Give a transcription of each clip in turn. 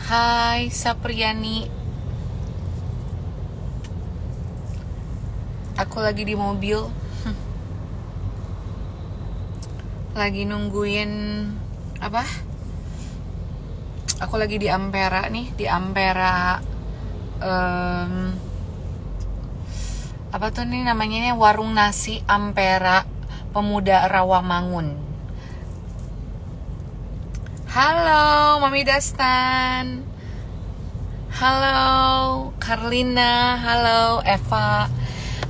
Hai Sapriani, aku lagi di mobil, lagi nungguin apa? Aku lagi di Ampera nih, di Ampera. Apa tuh nih namanya? Warung nasi Ampera Pemuda Rawamangun. Halo Mami Dastan, halo Karlina, halo Eva,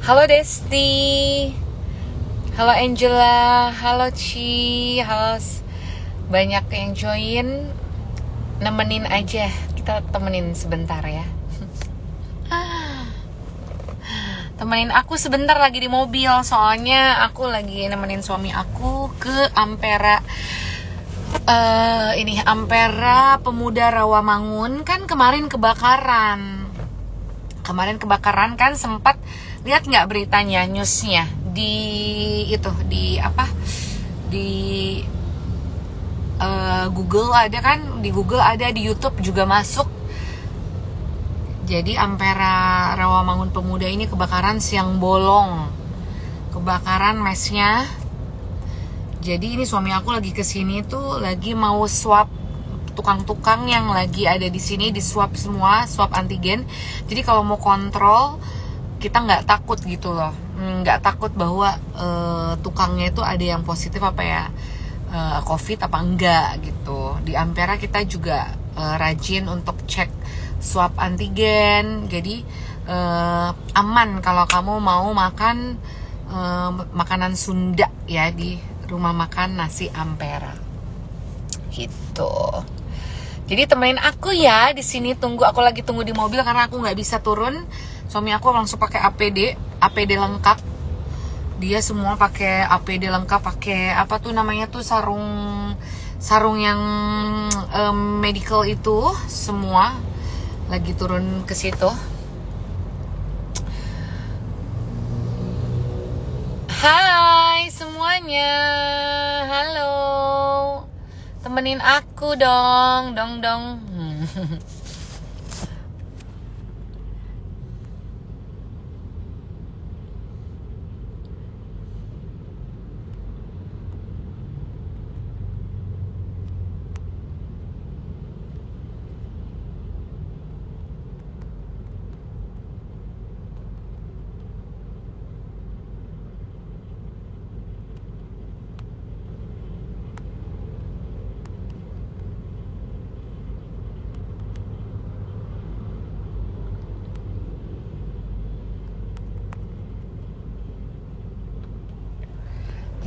halo Desti, halo Angela, halo Ci, halo banyak yang join. Nemenin aja, kita temenin sebentar ya. Temenin aku sebentar, lagi di mobil, soalnya aku lagi nemenin suami aku ke Ampera. Ini Ampera Pemuda Rawamangun. Kan kemarin kebakaran kan, sempat lihat nggak beritanya, newsnya di itu, di apa, di Google ada kan, di Google ada, di YouTube juga masuk. Jadi Ampera Rawamangun Pemuda ini kebakaran siang bolong, kebakaran mesnya. Jadi ini suami aku lagi kesini tuh, lagi mau swab tukang-tukang yang lagi ada di sini, di swab semua, swab antigen. Jadi kalau mau kontrol, kita nggak takut gitu loh, nggak takut bahwa tukangnya itu ada yang positif apa ya, COVID apa enggak gitu. Di Ampera kita juga rajin untuk cek swab antigen. Jadi aman kalau kamu mau makan makanan Sunda ya di rumah makan nasi Ampera gitu. Jadi temenin aku ya di sini, tunggu, aku lagi tunggu di mobil karena aku nggak bisa turun. Suami aku langsung pakai APD lengkap. Dia semua pakai APD lengkap, pakai apa tuh namanya tuh, sarung yang medical itu, semua lagi turun ke situ. Hai semuanya, halo, temenin aku dong.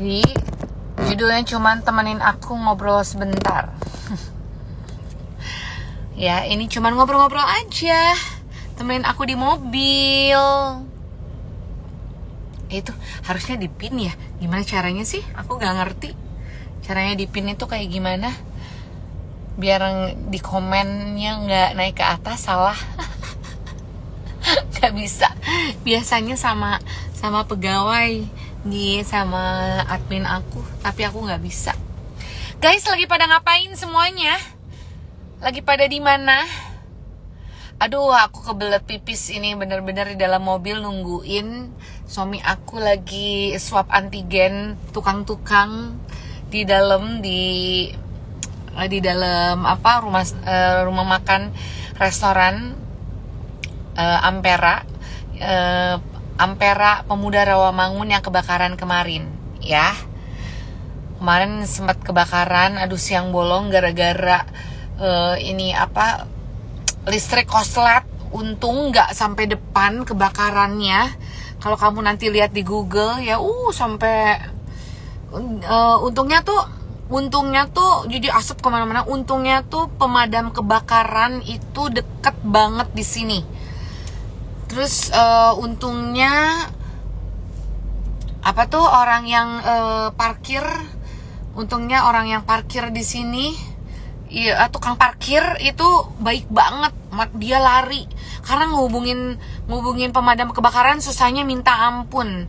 Jadi judulnya cuman temenin aku ngobrol sebentar. Ya, ini cuman ngobrol-ngobrol aja, temenin aku di mobil. Itu harusnya dipin ya, gimana caranya sih? Aku gak ngerti caranya dipin itu kayak gimana, biar di komennya gak naik ke atas, salah. Gak bisa, biasanya sama pegawai sama admin aku, tapi aku nggak bisa. Guys, lagi pada ngapain semuanya? Lagi pada di mana? Aduh, aku kebelet pipis ini, bener-bener di dalam mobil nungguin suami aku lagi swab antigen. Tukang-tukang di dalam apa, rumah makan restoran Ampera. Ampera Pemuda Rawamangun yang kebakaran kemarin ya. Kemarin sempat kebakaran, aduh siang bolong gara-gara ini apa, listrik koslet. Untung nggak sampai depan kebakarannya. Kalau kamu nanti lihat di Google ya, sampai untungnya tuh jadi asap kemana-mana. Untungnya tuh pemadam kebakaran itu deket banget di sini. Terus untungnya apa tuh, orang yang parkir, untungnya orang yang parkir di sini, iya, tukang parkir itu baik banget. Dia lari karena ngubungin pemadam kebakaran susahnya minta ampun.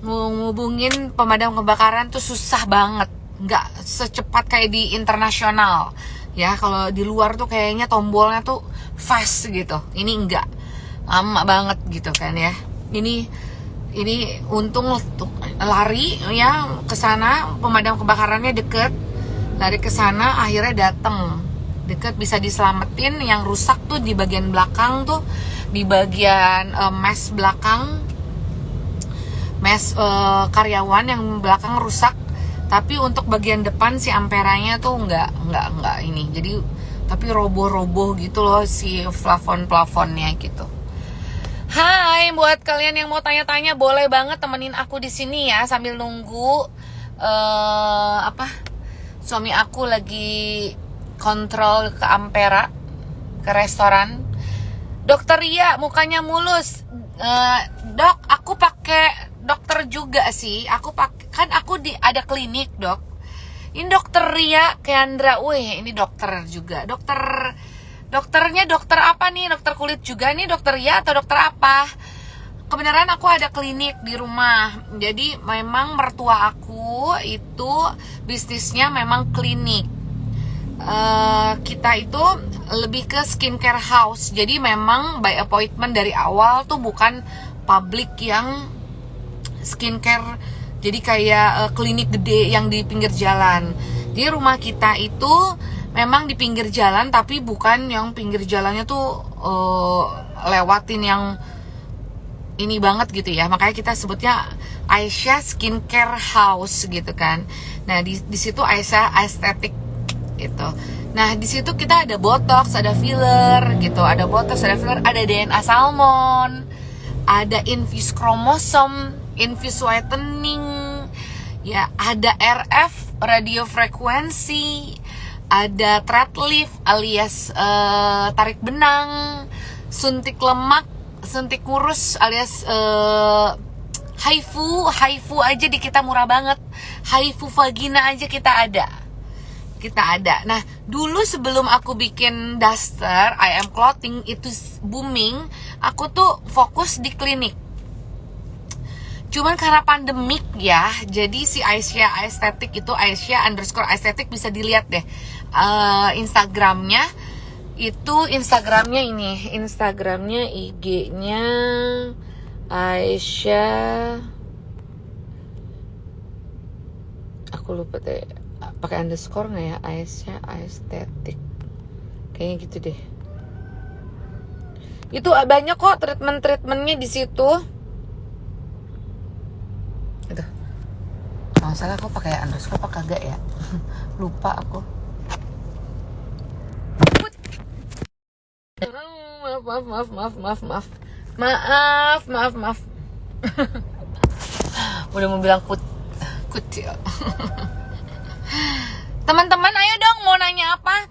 Ngubungin pemadam kebakaran tuh susah banget, nggak secepat kayak di internasional Ya kalau di luar tuh kayaknya tombolnya tuh fast gitu, ini enggak, lama banget gitu kan ya. Ini untung lari ya ke sana, pemadam kebakarannya deket, lari ke sana akhirnya datang deket, bisa diselamatin. Yang rusak tuh di bagian belakang tuh, di bagian mes belakang, mes karyawan yang belakang rusak. Tapi untuk bagian depan si amperanya tuh nggak ini. Jadi tapi roboh-roboh gitu loh si plafon-plafonnya gitu. Hai, buat kalian yang mau tanya-tanya boleh banget temenin aku di sini ya sambil nunggu suami aku lagi kontrol ke Ampera, ke restoran. Dokter Ria mukanya mulus. Dok, aku pakai dokter juga sih. Kan aku ada klinik, Dok. Ini dokter Ria Keandra. Wih, ini dokter juga. Dokternya dokter apa nih? Dokter kulit juga nih, dokter Ria atau dokter apa? Kebenaran aku ada klinik di rumah. Jadi memang mertua aku itu bisnisnya memang klinik. Kita itu lebih ke skincare house. Jadi memang by appointment dari awal tuh bukan public yang skincare. Jadi kayak klinik gede yang di pinggir jalan. Jadi rumah kita itu memang di pinggir jalan, tapi bukan yang pinggir jalannya tuh lewatin yang ini banget gitu ya. Makanya kita sebutnya Aisyah Skincare House gitu kan. Nah di situ Aisyah Aesthetic gitu. Nah di situ kita ada botox, ada filler gitu, ada botox, ada filler, ada DNA salmon, ada infuse kromosom, infuse whitening, ya ada RF radio frekuensi, ada thread lift alias tarik benang, suntik lemak, suntik kurus alias HIFU aja di kita murah banget. HIFU vagina aja kita ada. Nah, dulu sebelum aku bikin Duster, I Am Clothing itu booming, aku tuh fokus di klinik. Cuman karena pandemik ya, jadi si Aisyah Aesthetic itu Aisyah_Aesthetic bisa dilihat deh Instagramnya. Itu Instagramnya ini, Instagramnya IG-nya Aisyah, aku lupa deh, pakai underscore nggak ya, Aisyah Aesthetic, kayaknya gitu deh. Itu banyak kok treatmentnya di situ. Itu, nggak salah aku pakai underscore apa kagak ya? Lupa aku. Maaf. Udah mau bilang kucil. Teman-teman, ayo dong, mau nanya apa?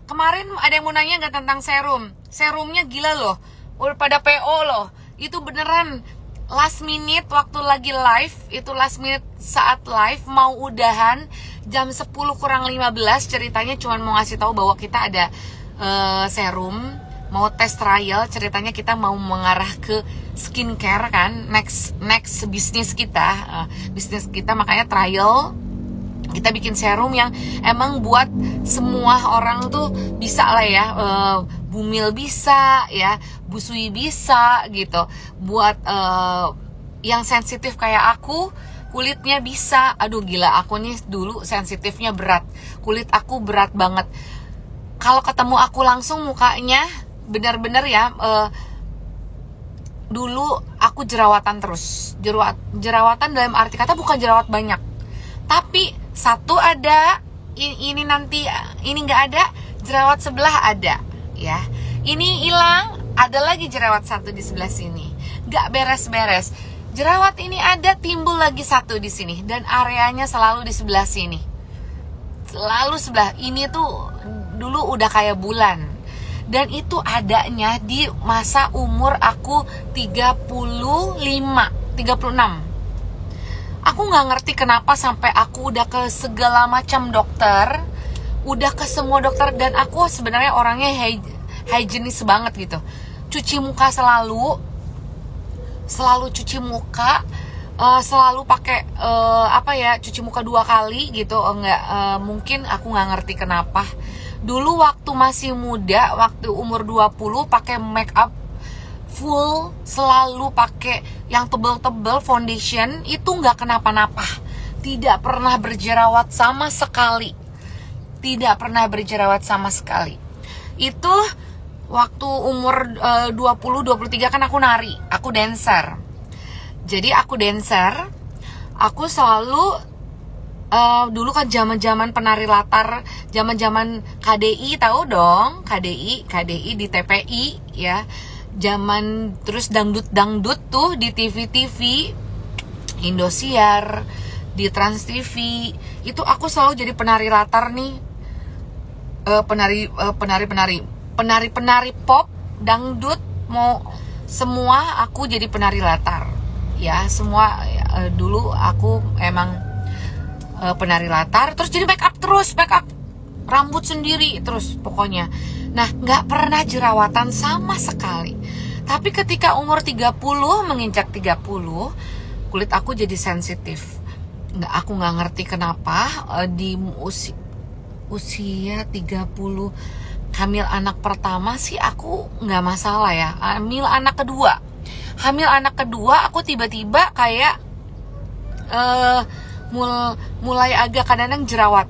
Kemarin ada yang mau nanya nggak tentang serum? Serumnya gila loh, udah pada PO loh. Itu beneran last minute waktu lagi live. Itu last minute saat live mau udahan jam 10 kurang 15. Ceritanya cuma mau ngasih tahu bahwa kita ada serum, mau tes trial. Ceritanya kita mau mengarah ke skincare kan, next bisnis kita, makanya trial. Kita bikin serum yang emang buat semua orang tuh bisa lah ya, bumil bisa ya, busui bisa gitu. Buat yang sensitif kayak aku, kulitnya bisa. Aduh gila, aku nih dulu sensitifnya berat, kulit aku berat banget. Kalau ketemu aku langsung mukanya benar-benar ya, dulu aku jerawatan terus. Jerawatan dalam arti kata bukan jerawat banyak, tapi satu ada, ini nanti ini nggak ada, jerawat sebelah ada ya. Ini hilang, ada lagi jerawat satu di sebelah sini, nggak beres-beres. Jerawat ini ada, timbul lagi satu di sini, dan areanya selalu di sebelah sini, selalu sebelah ini tuh dulu udah kayak bulan. Dan itu adanya di masa umur aku 36. Aku gak ngerti kenapa sampai aku udah ke segala macam dokter, udah ke semua dokter, dan aku sebenarnya orangnya hygienis banget gitu. Cuci muka selalu cuci muka, selalu pakai cuci muka 2 kali gitu. Mungkin aku nggak ngerti kenapa Dulu waktu masih muda, waktu umur 20 pakai make up full, selalu pakai yang tebel-tebel foundation, itu nggak kenapa-napa. Tidak pernah berjerawat sama sekali. Tidak pernah berjerawat sama sekali. Itu waktu umur 20-23 kan aku nari, aku dancer. Jadi aku dancer, aku selalu dulu kan zaman-zaman penari latar, zaman-zaman KDI, tahu dong, KDI di TPI ya. Zaman terus dangdut tuh di TV Indosiar, di Trans TV. Itu aku selalu jadi penari latar nih. Penari pop, dangdut, mau semua aku jadi penari latar. Ya, semua dulu aku emang penari latar, terus jadi make up rambut sendiri terus pokoknya. Nah, nggak pernah jerawatan sama sekali. Tapi ketika umur 30, menginjak 30, kulit aku jadi sensitif. Aku nggak ngerti kenapa di usia 30 hamil anak pertama sih aku nggak masalah ya. Hamil anak kedua aku tiba-tiba kayak mulai agak kadang jerawat,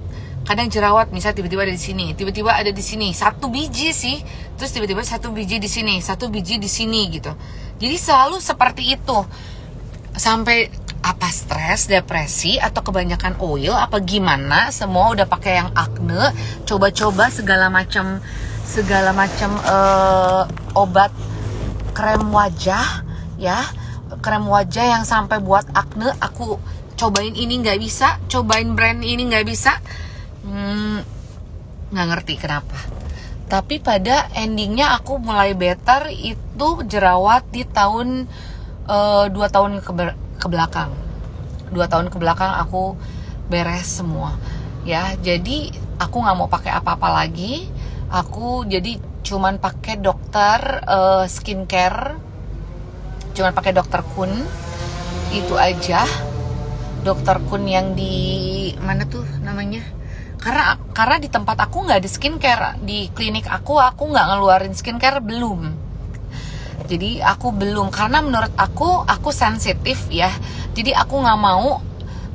misalnya tiba-tiba ada di sini, tiba-tiba ada di sini, 1 biji sih, terus tiba-tiba 1 biji di sini, 1 biji di sini gitu. Jadi selalu seperti itu. Sampai apa, stres, depresi, atau kebanyakan oil apa gimana, semua udah pakai yang acne, coba-coba segala macam obat krem wajah ya, krem wajah yang sampai buat acne, aku cobain ini nggak bisa, cobain brand ini nggak bisa, nggak ngerti kenapa. Tapi pada endingnya aku mulai better itu jerawat di tahun 2 tahun ke belakang. 2 tahun ke belakang aku beres semua ya. Jadi aku nggak mau pakai apa-apa lagi. Aku jadi cuman pakai dokter skincare, cuman pakai dokter Kun, itu aja. Dokter Kun yang di mana tuh namanya? Karena di tempat aku nggak ada skincare, di klinik aku nggak ngeluarin skincare belum. Jadi aku belum, karena menurut aku sensitif ya. Jadi aku nggak mau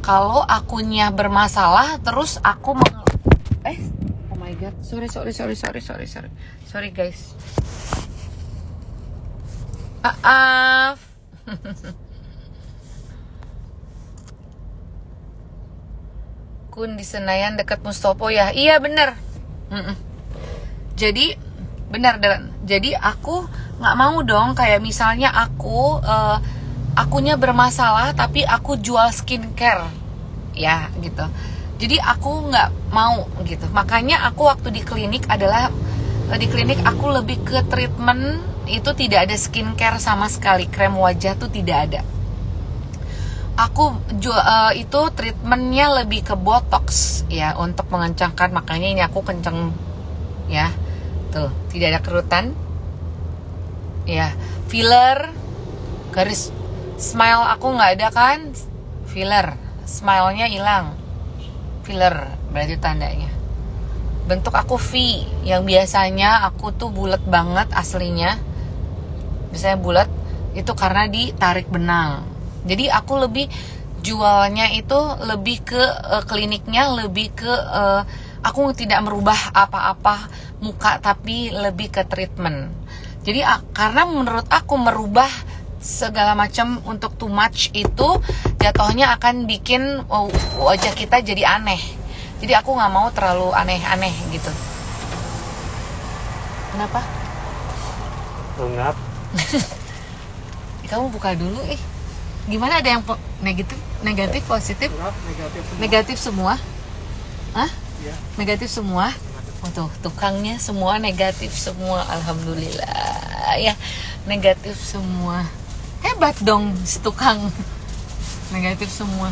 kalau akunya bermasalah terus aku oh my god, sorry guys. Maaf. Kun di Senayan dekat Mustopo ya. Iya bener. Jadi benar. Jadi aku nggak mau dong kayak misalnya akunya bermasalah tapi aku jual skincare ya gitu. Jadi aku nggak mau gitu. Makanya aku waktu di klinik aku lebih ke treatment, itu tidak ada skincare sama sekali, krem wajah tuh tidak ada. Aku itu treatmentnya lebih ke botox ya, untuk mengencangkan, makanya ini aku kenceng ya, tuh tidak ada kerutan ya. Filler, garis smile aku nggak ada kan, filler, smile-nya hilang, filler berarti tandanya. Bentuk aku V, yang biasanya aku tuh bulat banget aslinya, biasanya bulat itu karena ditarik benang. Jadi aku lebih jualnya itu lebih ke kliniknya, lebih ke aku tidak merubah apa-apa muka tapi lebih ke treatment. Jadi karena menurut aku merubah segala macam untuk too much itu jatuhnya akan bikin wajah kita jadi aneh. Jadi aku nggak mau terlalu aneh-aneh gitu. Kenapa? Lengap. Kamu buka dulu Gimana, ada yang negatif, positif? Negatif semua. Hah? Ya. Negatif semua. Tuh, tukangnya semua negatif semua. Alhamdulillah ya, negatif semua. Hebat dong si tukang. Negatif semua.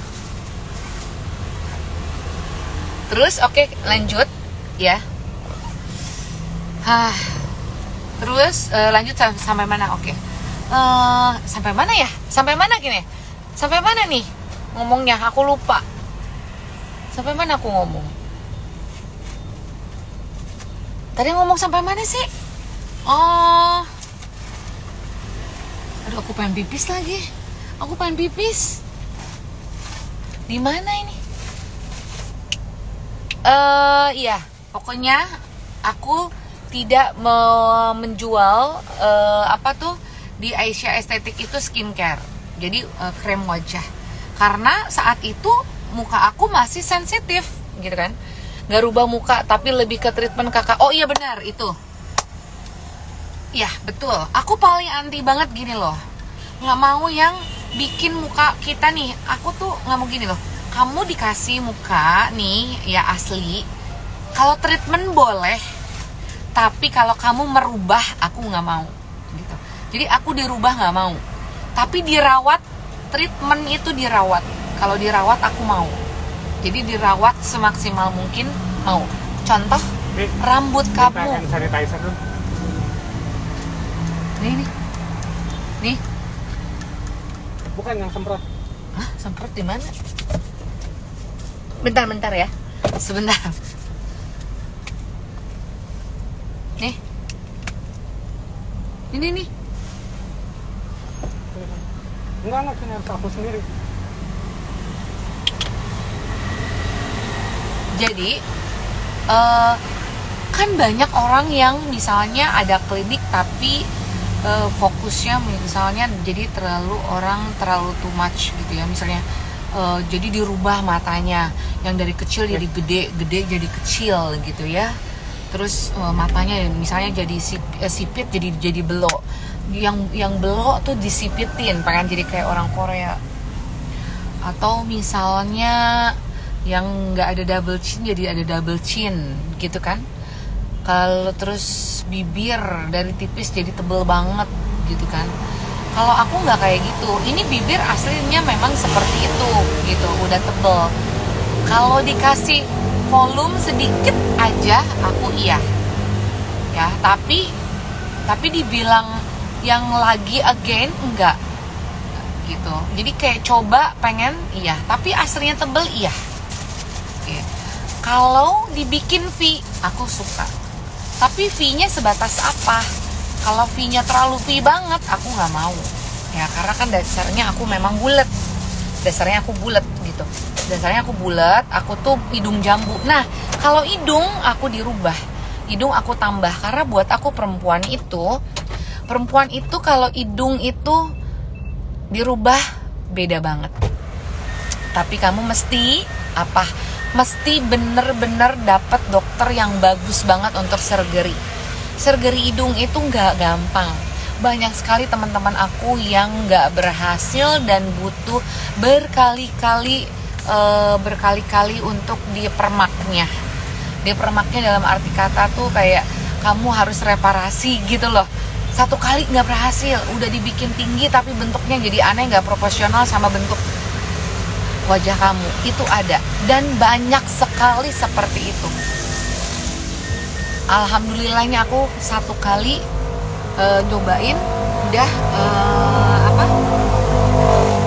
Terus oke, lanjut ya. Terus lanjut sampai mana? Oke. Sampai mana ya? Sampai mana gini? Sampai mana nih ngomongnya? Aku lupa. Sampai mana aku ngomong? Tadi ngomong sampai mana sih? Oh, aduh, aku pengen pipis lagi. Aku pengen pipis. Di mana ini? Iya, pokoknya aku tidak menjual apa tuh di Aisyah Estetik itu skincare. Jadi krem wajah. Karena saat itu muka aku masih sensitif, gitu kan? Nggak rubah muka, tapi lebih ke treatment kakak. Oh iya benar itu. Iya betul. Aku paling anti banget gini loh. Nggak mau yang bikin muka kita nih. Aku tuh nggak mau gini loh. Kamu dikasih muka nih ya asli. Kalau treatment boleh, tapi kalau kamu merubah aku nggak mau. Gitu. Jadi aku dirubah nggak mau. Tapi dirawat, treatment itu dirawat. Kalau dirawat aku mau. Jadi dirawat semaksimal mungkin mau. Contoh, rambut kamu. Hand sanitizer dulu. Nih. Bukan yang semprot. Hah, semprot di mana? Bentar ya. Sebentar. Nih. Ini nih. Enggak, ini harus aku sendiri. Jadi kan banyak orang yang misalnya ada klinik tapi fokusnya misalnya jadi terlalu too much gitu ya, misalnya jadi dirubah matanya yang dari kecil jadi gede jadi kecil gitu ya, terus matanya misalnya jadi sipit jadi belok, yang belok tuh disipitin pengen jadi kayak orang Korea, atau misalnya yang nggak ada double chin jadi ada double chin gitu kan. Kalau terus bibir dari tipis jadi tebel banget gitu kan. Kalau aku nggak kayak gitu. Ini bibir aslinya memang seperti itu gitu, udah tebel. Kalau dikasih volume sedikit aja aku iya ya, tapi dibilang yang lagi again enggak gitu. Jadi kayak coba pengen iya, tapi aslinya tebel iya. Kalau dibikin V, aku suka. Tapi V-nya sebatas apa? Kalau V-nya terlalu V banget, aku nggak mau. Ya, karena kan dasarnya aku memang bulat. Dasarnya aku bulat gitu. Dasarnya aku bulat, aku tuh hidung jambu. Nah, kalau hidung aku dirubah. Hidung aku tambah. Karena buat aku perempuan itu kalau hidung itu dirubah beda banget. Tapi kamu mesti apa? Mesti bener-bener dapat dokter yang bagus banget untuk surgery. Surgery hidung itu nggak gampang. Banyak sekali teman-teman aku yang nggak berhasil dan butuh berkali-kali untuk dipermaknya. Dipermaknya dalam arti kata tuh kayak kamu harus reparasi gitu loh. Satu kali nggak berhasil, udah dibikin tinggi tapi bentuknya jadi aneh, nggak proporsional sama bentuk wajah kamu. Itu ada dan banyak sekali seperti itu. Alhamdulillahnya aku satu kali nyobain udah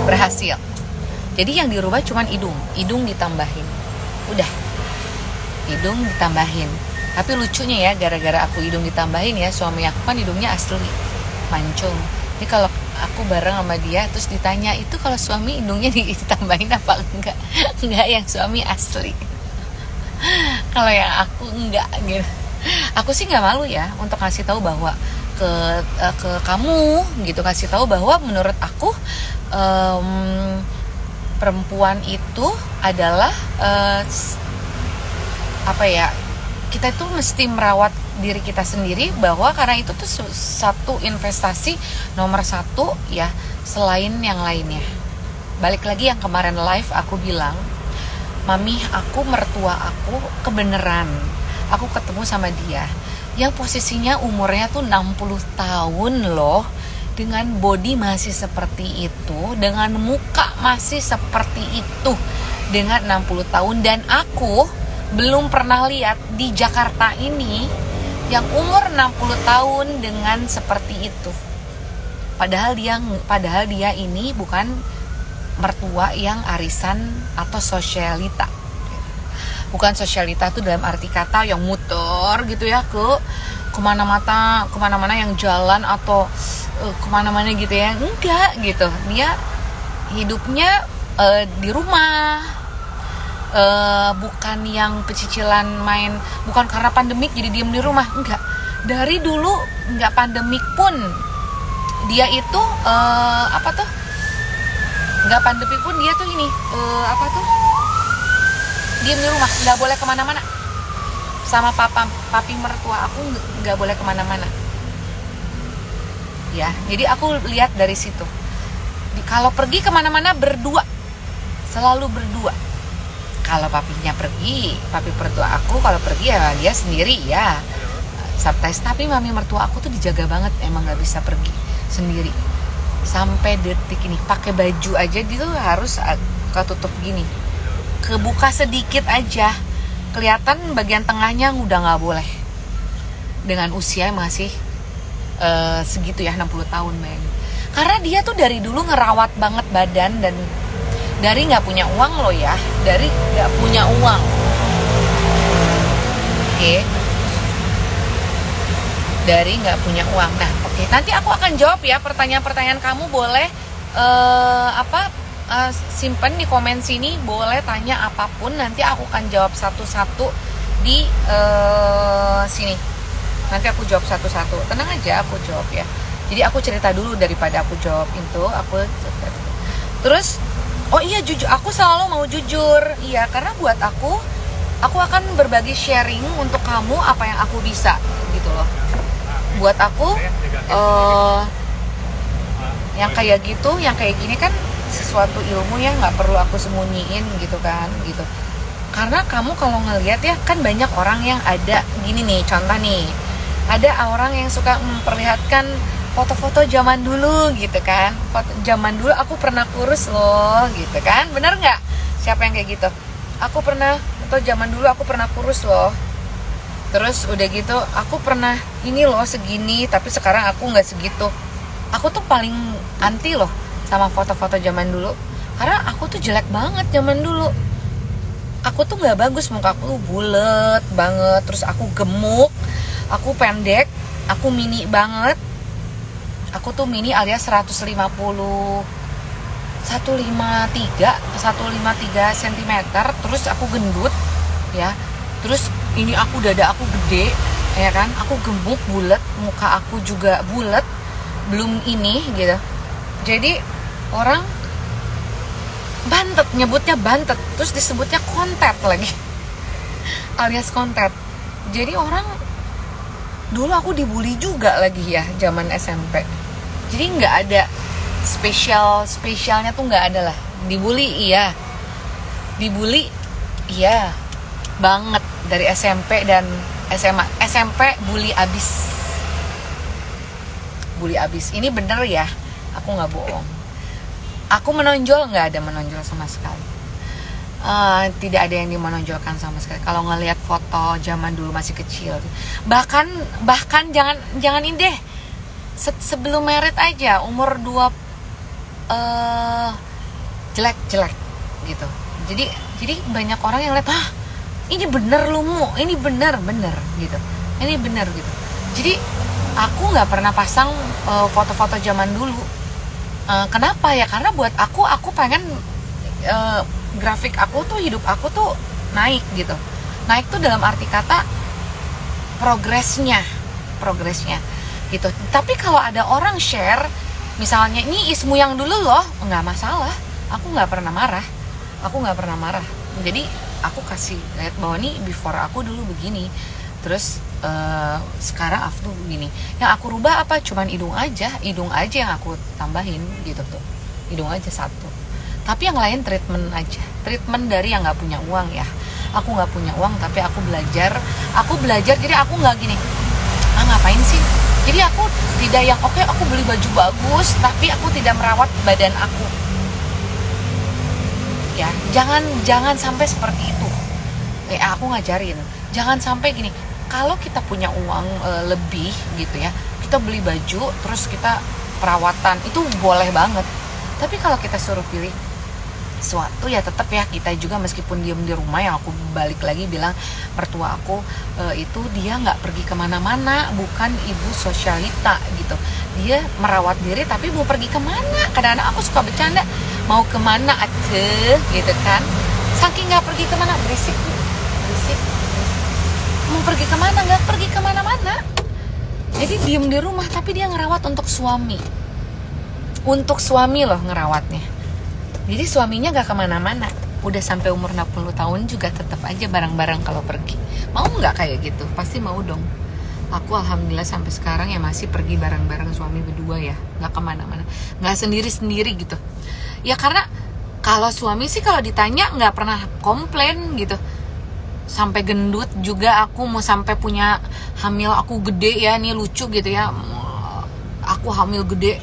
berhasil. Jadi yang dirubah cuman hidung ditambahin, udah hidung ditambahin. Tapi lucunya ya, gara-gara aku hidung ditambahin ya, suami aku kan hidungnya asli mancung. Jadi kalau aku bareng sama dia terus ditanya, itu kalau suami hidungnya ditambahin apa enggak? Enggak, yang suami asli. Kalau yang aku enggak gitu. Aku sih nggak malu ya untuk kasih tahu bahwa ke kamu gitu, kasih tahu bahwa menurut aku perempuan itu adalah kita tuh mesti merawat diri kita sendiri, bahwa karena itu tuh satu investasi nomor satu ya, selain yang lainnya. Balik lagi yang kemarin live aku bilang, mami aku, mertua aku kebeneran, aku ketemu sama dia yang posisinya umurnya tuh 60 tahun loh, dengan body masih seperti itu, dengan muka masih seperti itu, dengan 60 tahun. Dan aku belum pernah lihat di Jakarta ini yang umur 60 tahun dengan seperti itu. Padahal dia ini bukan mertua yang arisan atau sosialita. Bukan sosialita tuh dalam arti kata yang muter gitu ya ke kemana-mana yang jalan atau kemana-mana gitu ya, enggak gitu. Dia hidupnya di rumah, bukan yang pecicilan main, bukan karena pandemik jadi diem di rumah, enggak. Dari dulu enggak pandemik pun dia itu enggak pandemik pun dia tuh ini diem di rumah, nggak boleh kemana-mana. Sama papi mertua aku nggak boleh kemana-mana. Ya, jadi aku lihat dari situ. Kalau pergi kemana-mana berdua, selalu berdua. Kalau papinya pergi, papi mertua aku kalau pergi ya dia sendiri ya. Surprise. Tapi mami mertua aku tuh dijaga banget, emang nggak bisa pergi sendiri. Sampai detik ini pakai baju aja dia tuh harus ketutup gini. Kebuka sedikit aja, kelihatan bagian tengahnya udah nggak boleh. Dengan usia masih segitu ya, 60 tahun bayangin. Karena dia tuh dari dulu ngerawat banget badan, dan dari nggak punya uang loh ya, dari nggak punya uang. Oke. Dari nggak punya uang. Nah, oke. Nanti aku akan jawab ya pertanyaan-pertanyaan kamu, boleh simpen di komen sini, boleh tanya apapun, nanti aku akan jawab satu-satu di sini. Nanti aku jawab satu-satu, tenang aja aku jawab ya. Jadi aku cerita dulu daripada aku jawab itu, terus oh iya, jujur, aku selalu mau jujur, iya, karena buat aku akan berbagi sharing untuk kamu apa yang aku bisa gitu loh. Buat aku yang kayak gitu, yang kayak gini kan sesuatu ilmu yang nggak perlu aku sembunyiin gitu kan, gitu. Karena kamu kalau ngelihat ya kan banyak orang yang ada gini nih, contoh nih, ada orang yang suka memperlihatkan foto-foto zaman dulu gitu kan. Foto zaman dulu aku pernah kurus loh gitu kan, bener nggak? Siapa yang kayak gitu? Aku pernah, atau zaman dulu aku pernah kurus loh. Terus udah gitu aku pernah ini loh segini, tapi sekarang aku nggak segitu. Aku tuh paling anti loh sama foto-foto zaman dulu, karena aku tuh jelek banget zaman dulu. Aku tuh nggak bagus, muka aku bulet banget, terus aku gemuk, aku pendek, aku mini banget. Aku tuh mini alias 153 cm, terus aku gendut ya. Terus ini aku dada aku gede ya kan, aku gemuk, bulet, muka aku juga bulet, belum ini gitu. Jadi orang bantet, nyebutnya bantet, terus disebutnya kontet lagi alias kontet. Jadi orang dulu aku dibully juga lagi ya zaman SMP. Jadi nggak ada spesialnya tuh nggak ada lah. Dibully iya banget dari SMP dan SMA. SMP bully abis. Ini bener ya, aku nggak bohong. Aku menonjol, nggak ada menonjol sama sekali. Tidak ada yang dimenonjolkan sama sekali. Kalau ngelihat foto zaman dulu masih kecil, bahkan jangan ini deh, sebelum merit aja umur 2 jelek gitu. Jadi banyak orang yang lihat, ini bener lu Mu, ini bener gitu, ini bener gitu. Jadi aku nggak pernah pasang foto-foto zaman dulu. Kenapa ya? Karena buat aku pengen grafik aku tuh, hidup aku tuh naik gitu. Naik tuh dalam arti kata progresnya gitu. Tapi kalau ada orang share, misalnya ini Ismu yang dulu loh, nggak masalah. Aku nggak pernah marah. Jadi aku kasih lihat bahwa nih before aku dulu begini, terus sekarang aku tuh begini. Yang aku rubah apa? Cuman hidung aja yang aku tambahin gitu tuh. Hidung aja satu. Tapi yang lain treatment aja. Treatment dari yang nggak punya uang ya. Aku nggak punya uang tapi aku belajar. Jadi aku nggak gini. Ngapain sih? Jadi aku tidak yang oke, aku beli baju bagus tapi aku tidak merawat badan aku. Ya, jangan sampai seperti itu. Aku ngajarin, jangan sampai gini. Kalau kita punya uang lebih gitu ya, kita beli baju terus kita perawatan itu boleh banget. Tapi kalau kita suruh pilih sesuatu ya tetap ya kita juga meskipun diem di rumah, yang aku balik lagi bilang mertua aku itu dia nggak pergi kemana-mana, bukan ibu sosialita gitu. Dia merawat diri tapi mau pergi kemana? Kadang-kadang aku suka bercanda, mau kemana atuh gitu kan? Saking nggak pergi kemana, berisik, mau pergi kemana, nggak pergi kemana-mana. Jadi diem di rumah tapi dia ngerawat untuk suami loh ngerawatnya. Jadi suaminya gak kemana-mana, udah sampai umur 60 tahun juga tetap aja bareng-bareng kalau pergi. Mau nggak kayak gitu? Pasti mau dong. Aku alhamdulillah sampai sekarang ya masih pergi bareng-bareng suami berdua ya, nggak kemana-mana, nggak sendiri-sendiri gitu. Ya karena kalau suami sih kalau ditanya nggak pernah komplain gitu. Sampai gendut juga aku, mau sampai punya hamil aku gede ya, nih lucu gitu ya, aku hamil gede,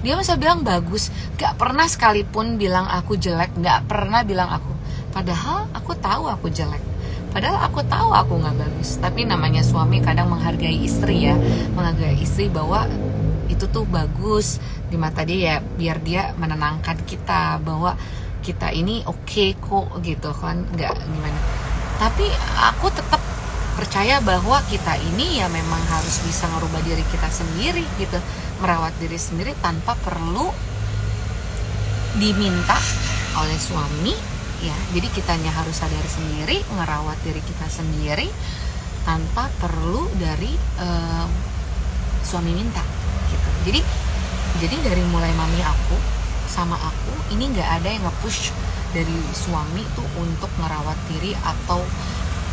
dia masa bilang bagus, gak pernah sekalipun bilang aku jelek, gak pernah bilang aku, padahal aku tahu aku jelek, padahal aku tahu aku gak bagus. Tapi namanya suami kadang menghargai istri ya, menghargai istri bahwa itu tuh bagus di mata dia ya, biar dia menenangkan kita bahwa kita ini oke kok gitu kan, gak gimana. Tapi aku tetap percaya bahwa kita ini ya memang harus bisa merubah diri kita sendiri gitu, merawat diri sendiri tanpa perlu diminta oleh suami ya. Jadi kitanya harus sadar sendiri, ngerawat diri kita sendiri tanpa perlu dari suami minta gitu. Jadi dari mulai mami aku sama aku ini nggak ada yang nge-push dari suami tuh untuk ngerawat diri, atau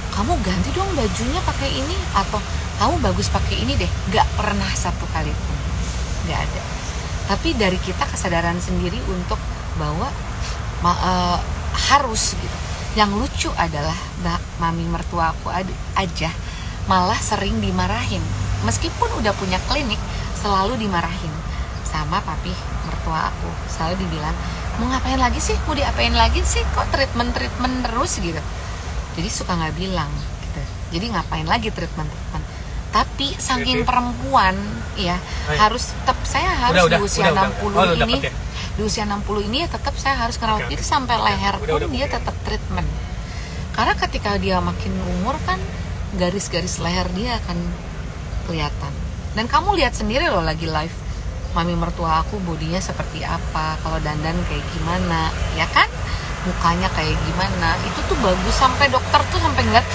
kamu ganti dong bajunya pakai ini, atau kamu bagus pakai ini deh. Gak pernah satu kali pun, gak ada. Tapi dari kita kesadaran sendiri untuk bahwa harus gitu. Yang lucu adalah mami mertua aku aja malah sering dimarahin, meskipun udah punya klinik selalu dimarahin sama papi mertua aku. Selalu dibilang, mau ngapain lagi sih, mau diapain lagi sih, kok treatment terus gitu. Jadi suka nggak bilang gitu. Jadi ngapain lagi treatment. Tapi saking perempuan ya, harus tetap saya harus di usia 60 ini. Di usia 60 ini ya tetap saya harus ngerawat diri sampai leher pun dia tetap treatment. Karena ketika dia makin umur kan garis-garis leher dia akan kelihatan. Dan kamu lihat sendiri loh lagi live, mami mertua aku bodinya seperti apa, kalau dandan kayak gimana, ya kan? Mukanya kayak gimana, itu tuh bagus, sampai dokter tuh sampai ngeliat,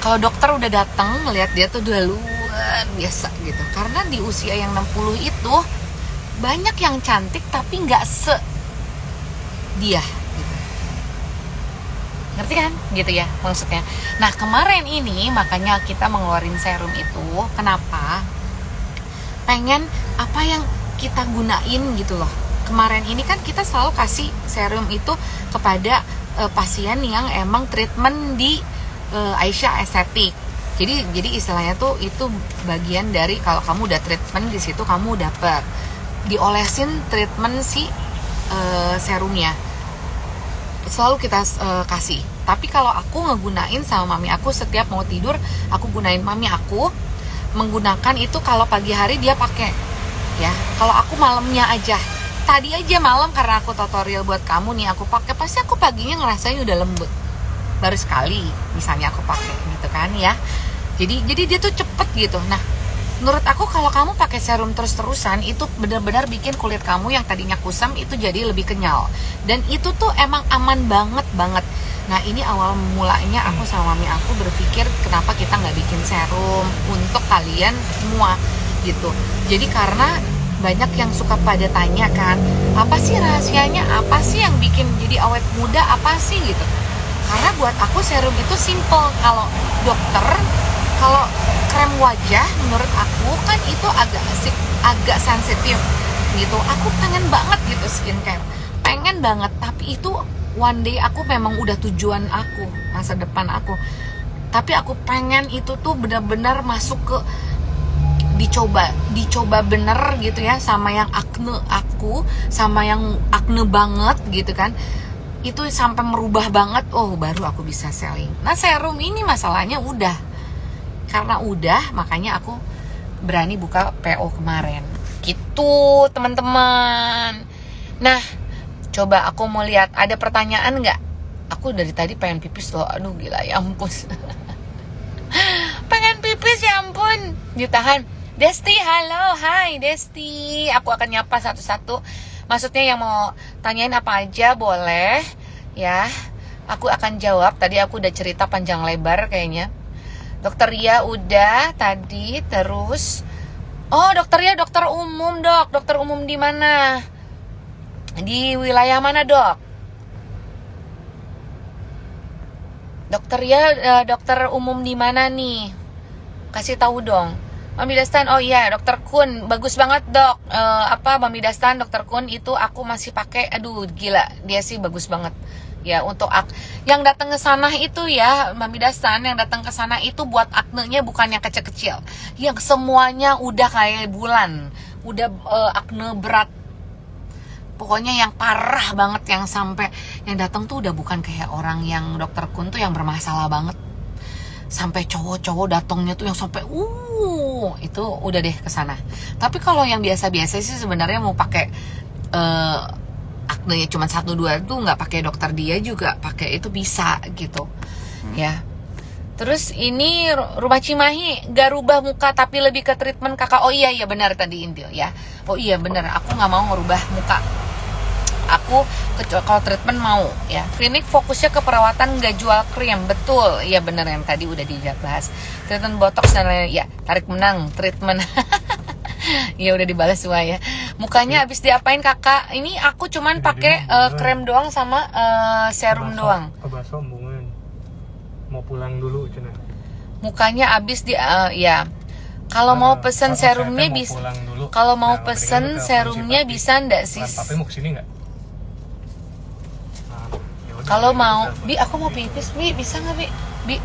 kalau dokter udah datang ngeliat dia tuh udah luar biasa gitu. Karena di usia yang 60 itu banyak yang cantik tapi nggak dia gitu. Ngerti kan? Gitu ya maksudnya. Nah kemarin ini makanya kita mengeluarin serum itu, kenapa? Pengen apa yang kita gunain gitu loh. Kemarin ini kan kita selalu kasih serum itu kepada pasien yang emang treatment di Aisyah estetik. Jadi istilahnya tuh itu bagian dari kalau kamu udah treatment di situ kamu dapet diolesin treatment si serumnya. Selalu kita kasih. Tapi kalau aku ngegunain sama mami aku setiap mau tidur, aku gunain mami aku menggunakan itu kalau pagi hari dia pakai. Ya, kalau aku malamnya aja. Tadi aja malam karena aku tutorial buat kamu nih aku pakai, pasti aku paginya ngerasain udah lembut. Baru sekali misalnya aku pakai gitu kan ya. Jadi dia tuh cepet gitu. Nah, menurut aku kalau kamu pakai serum terus-terusan itu benar-benar bikin kulit kamu yang tadinya kusam itu jadi lebih kenyal. Dan itu tuh emang aman banget. Nah, ini awal mulanya aku sama mami aku berpikir kenapa kita nggak bikin serum untuk kalian semua gitu. Jadi karena banyak yang suka pada tanya kan, apa sih rahasianya, apa sih yang bikin jadi awet muda, apa sih gitu. Karena buat aku serum itu simple. Kalau dokter, kalau krem wajah menurut aku kan itu agak sensitif gitu. Aku pengen banget gitu skincare, pengen banget. Tapi itu one day aku memang udah tujuan aku, masa depan aku. Tapi aku pengen itu tuh benar-benar masuk ke dicoba bener gitu ya, sama yang akne aku, sama yang akne banget gitu kan, itu sampai merubah banget, oh baru aku bisa selling. Nah serum ini masalahnya karena udah makanya aku berani buka PO kemarin gitu teman-teman. Nah Coba aku mau lihat, ada pertanyaan nggak? Aku dari tadi pengen pipis loh, aduh gila ya ampun. Pengen pipis ya ampun. Ditahan. Desti, halo, hai Desti. Aku akan nyapa satu-satu. Maksudnya yang mau tanyain apa aja boleh ya. Aku akan jawab. Tadi aku udah cerita panjang lebar kayaknya. Dokter Ria udah tadi, terus oh dokter Ria dokter umum dok. Dokter umum di mana? Di wilayah mana dok? Dokter Ria dokter umum di mana nih? Kasih tahu dong. Mami Dastan, oh iya dokter Kun, bagus banget dok. Mami Dastan, dokter Kun itu aku masih pakai, aduh gila, dia sih bagus banget. Ya untuk yang datang ke sana itu ya, Mami Dastan yang datang ke sana itu buat aknenya bukan yang kecil-kecil, yang semuanya udah kayak bulan, udah akne berat. Pokoknya yang parah banget, yang sampai yang datang tuh udah bukan kayak orang yang dokter Kun tuh yang bermasalah banget. Sampai cowok-cowok datangnya tuh yang sampai itu udah deh ke sana. Tapi kalau yang biasa-biasa sih sebenarnya mau pakai akne cuma 1-2 tuh nggak pakai dokter dia juga pakai itu bisa gitu. Ya. Terus ini rumah Cimahi gak rubah muka tapi lebih ke treatment kakak. Oh iya benar tadi Intil ya. Oh iya benar, aku nggak mau ngerubah muka. Aku kalau treatment mau ya. Klinik fokusnya ke perawatan, nggak jual krim. Betul, ya bener yang tadi udah dibahas. Treatment botox dan lain, ya tarik menang treatment. Ya udah dibalas semua ya. Mukanya habis diapain kakak? Ini aku cuman pakai krem doang sama serum doang. Kebaso omongan. Mau pulang dulu cina. Mukanya habis di ya. Kalau mau pesen serumnya bisa. Kalau mau pesen serumnya bisa ndak sis? Tapi mau kesini nggak? Kalau mau, Bi, aku mau pipis, Bi, bisa nggak, Bi?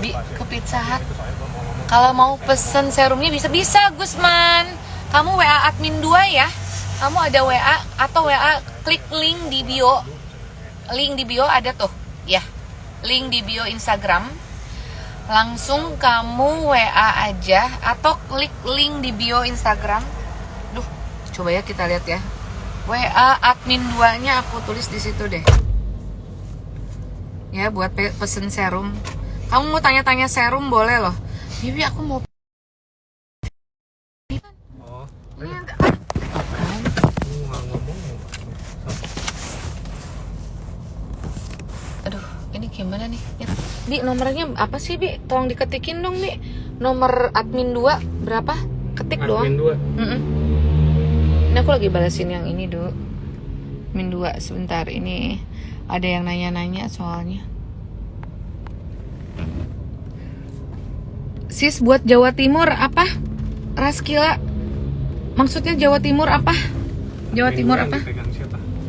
Bi, ke Pizza Hut. Kalau mau pesen serumnya bisa, Gusman. Kamu WA admin 2 ya. Kamu ada WA atau WA klik link di bio. Link di bio ada tuh, ya. Link di bio Instagram. Langsung kamu WA aja atau klik link di bio Instagram. Duh, coba ya kita lihat ya. WA admin 2-nya aku tulis di situ deh. Ya buat pesen serum. Kamu mau tanya-tanya serum boleh loh. Bibi aku mau. Oh. Aduh, ini gimana nih? Bi, nomornya apa sih, Bi? Tolong diketikin dong, Bi. Nomor admin 2 berapa? Ketik doang. Admin 2. Ini aku lagi balasin yang ini dulu. Admin 2 sebentar, ini ada yang nanya-nanya soalnya. Sis buat Jawa Timur apa? Raskila. Maksudnya Jawa Timur apa? Jawa Timur apa?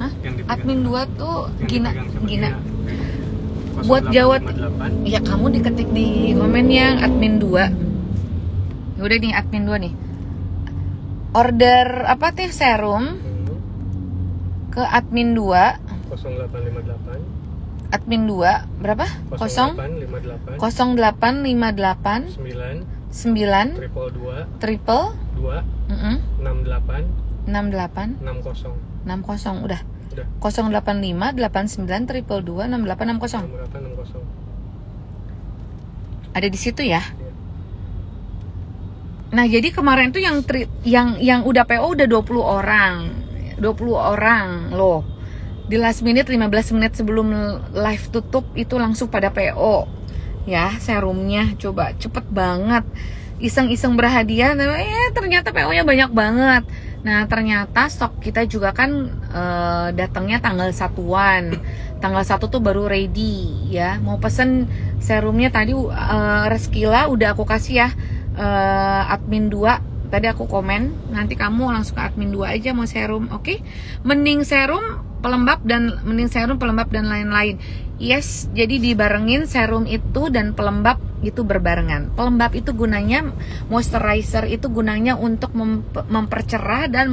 Hah? Admin 2 tuh Gina. Buat Jawa ya kamu diketik di komen yang admin 2. Ya udah nih admin 2 nih. Order apa teh serum ke admin 2 0858 admin 2 berapa? 0858 0858 9 triple 68 68 60 udah 085 89 triple 2 68 60 ada di situ ya. Nah jadi kemarin tuh yang udah PO udah 20 orang loh. Di last minute 15 menit sebelum live tutup itu langsung pada PO ya serumnya. Coba cepet banget, iseng-iseng berhadiah ternyata PO-nya banyak banget. Nah ternyata stok kita juga kan datangnya tanggal 1-an. Tanggal 1 tuh baru ready ya. Mau pesen serumnya tadi Reskila udah aku kasih ya, admin 2 tadi aku komen. Nanti kamu langsung ke admin 2 aja mau serum, oke? Mending serum pelembab dan lain-lain. Yes, jadi dibarengin serum itu dan pelembab itu berbarengan. Pelembab itu gunanya, moisturizer itu gunanya untuk mempercerah dan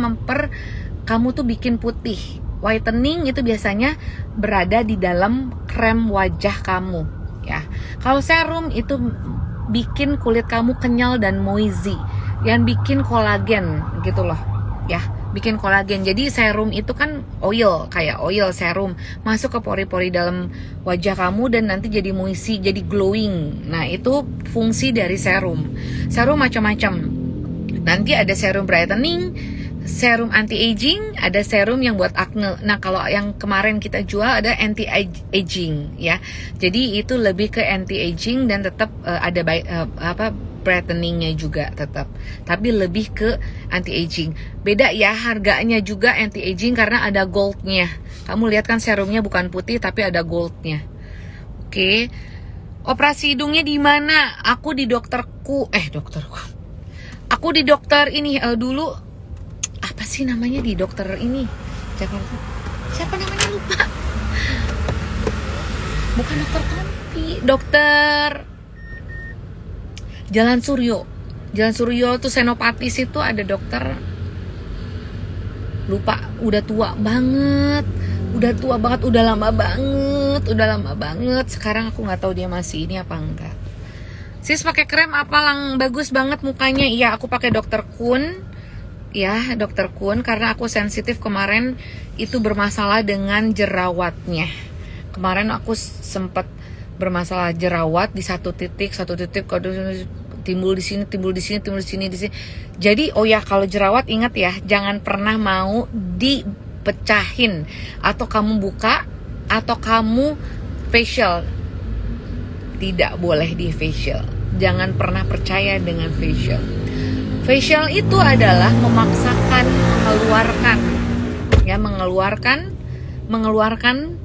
kamu tuh bikin putih. Whitening itu biasanya berada di dalam krem wajah kamu ya. Kalau serum itu bikin kulit kamu kenyal dan moisty, yang bikin kolagen gitu loh ya. bikin kolagen. Jadi serum itu kan oil, kayak oil serum masuk ke pori-pori dalam wajah kamu dan nanti jadi moisi, jadi glowing. Nah, itu fungsi dari serum. Serum macam-macam. Nanti ada serum brightening, serum anti-aging, ada serum yang buat acne. Nah, kalau yang kemarin kita jual ada anti-aging ya. Jadi itu lebih ke anti-aging dan tetap ada brightening-nya juga tetap. Tapi lebih ke anti-aging. Beda ya harganya juga anti-aging karena ada gold-nya. Kamu lihat kan serumnya bukan putih tapi ada gold-nya. Oke. Operasi hidungnya di mana? Aku di dokterku. Aku di dokter ini dulu, apa sih namanya di dokter ini Jakarta? Siapa namanya lupa? Bukan dokter Tompi, dokter Jalan Suryo. Jalan Suryo tuh Senopatis itu ada dokter, lupa, udah tua banget, udah lama banget. Sekarang aku nggak tahu dia masih ini apa enggak. Sis pakai krem apa lang bagus banget mukanya? Iya, aku pakai Dr. Kun. Ya, Dr. Kun karena aku sensitif kemarin itu bermasalah dengan jerawatnya. Kemarin aku sempat bermasalah jerawat di satu titik timbul di sini. Jadi, oh ya, kalau jerawat ingat ya, jangan pernah mau dipecahin atau kamu buka atau kamu facial. Tidak boleh di facial. Jangan pernah percaya dengan facial. Facial itu adalah memaksakan mengeluarkan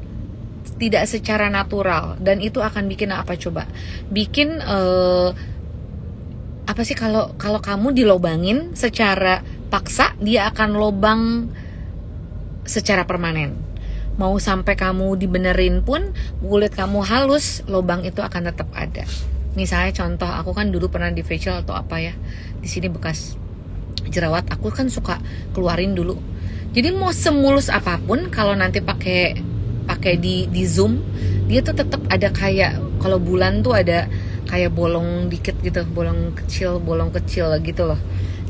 tidak secara natural, dan itu akan bikin apa coba? Bikin apa sih kalau kamu dilobangin secara paksa, dia akan lobang secara permanen. Mau sampai kamu dibenerin pun, kulit kamu halus, lobang itu akan tetap ada. Misalnya contoh, aku kan dulu pernah di facial atau apa ya, di sini bekas jerawat, aku kan suka keluarin dulu. Jadi mau semulus apapun, kalau nanti pakai di zoom, dia tuh tetap ada kayak, kalau bulan tuh ada kayak bolong dikit gitu, bolong kecil gitu loh.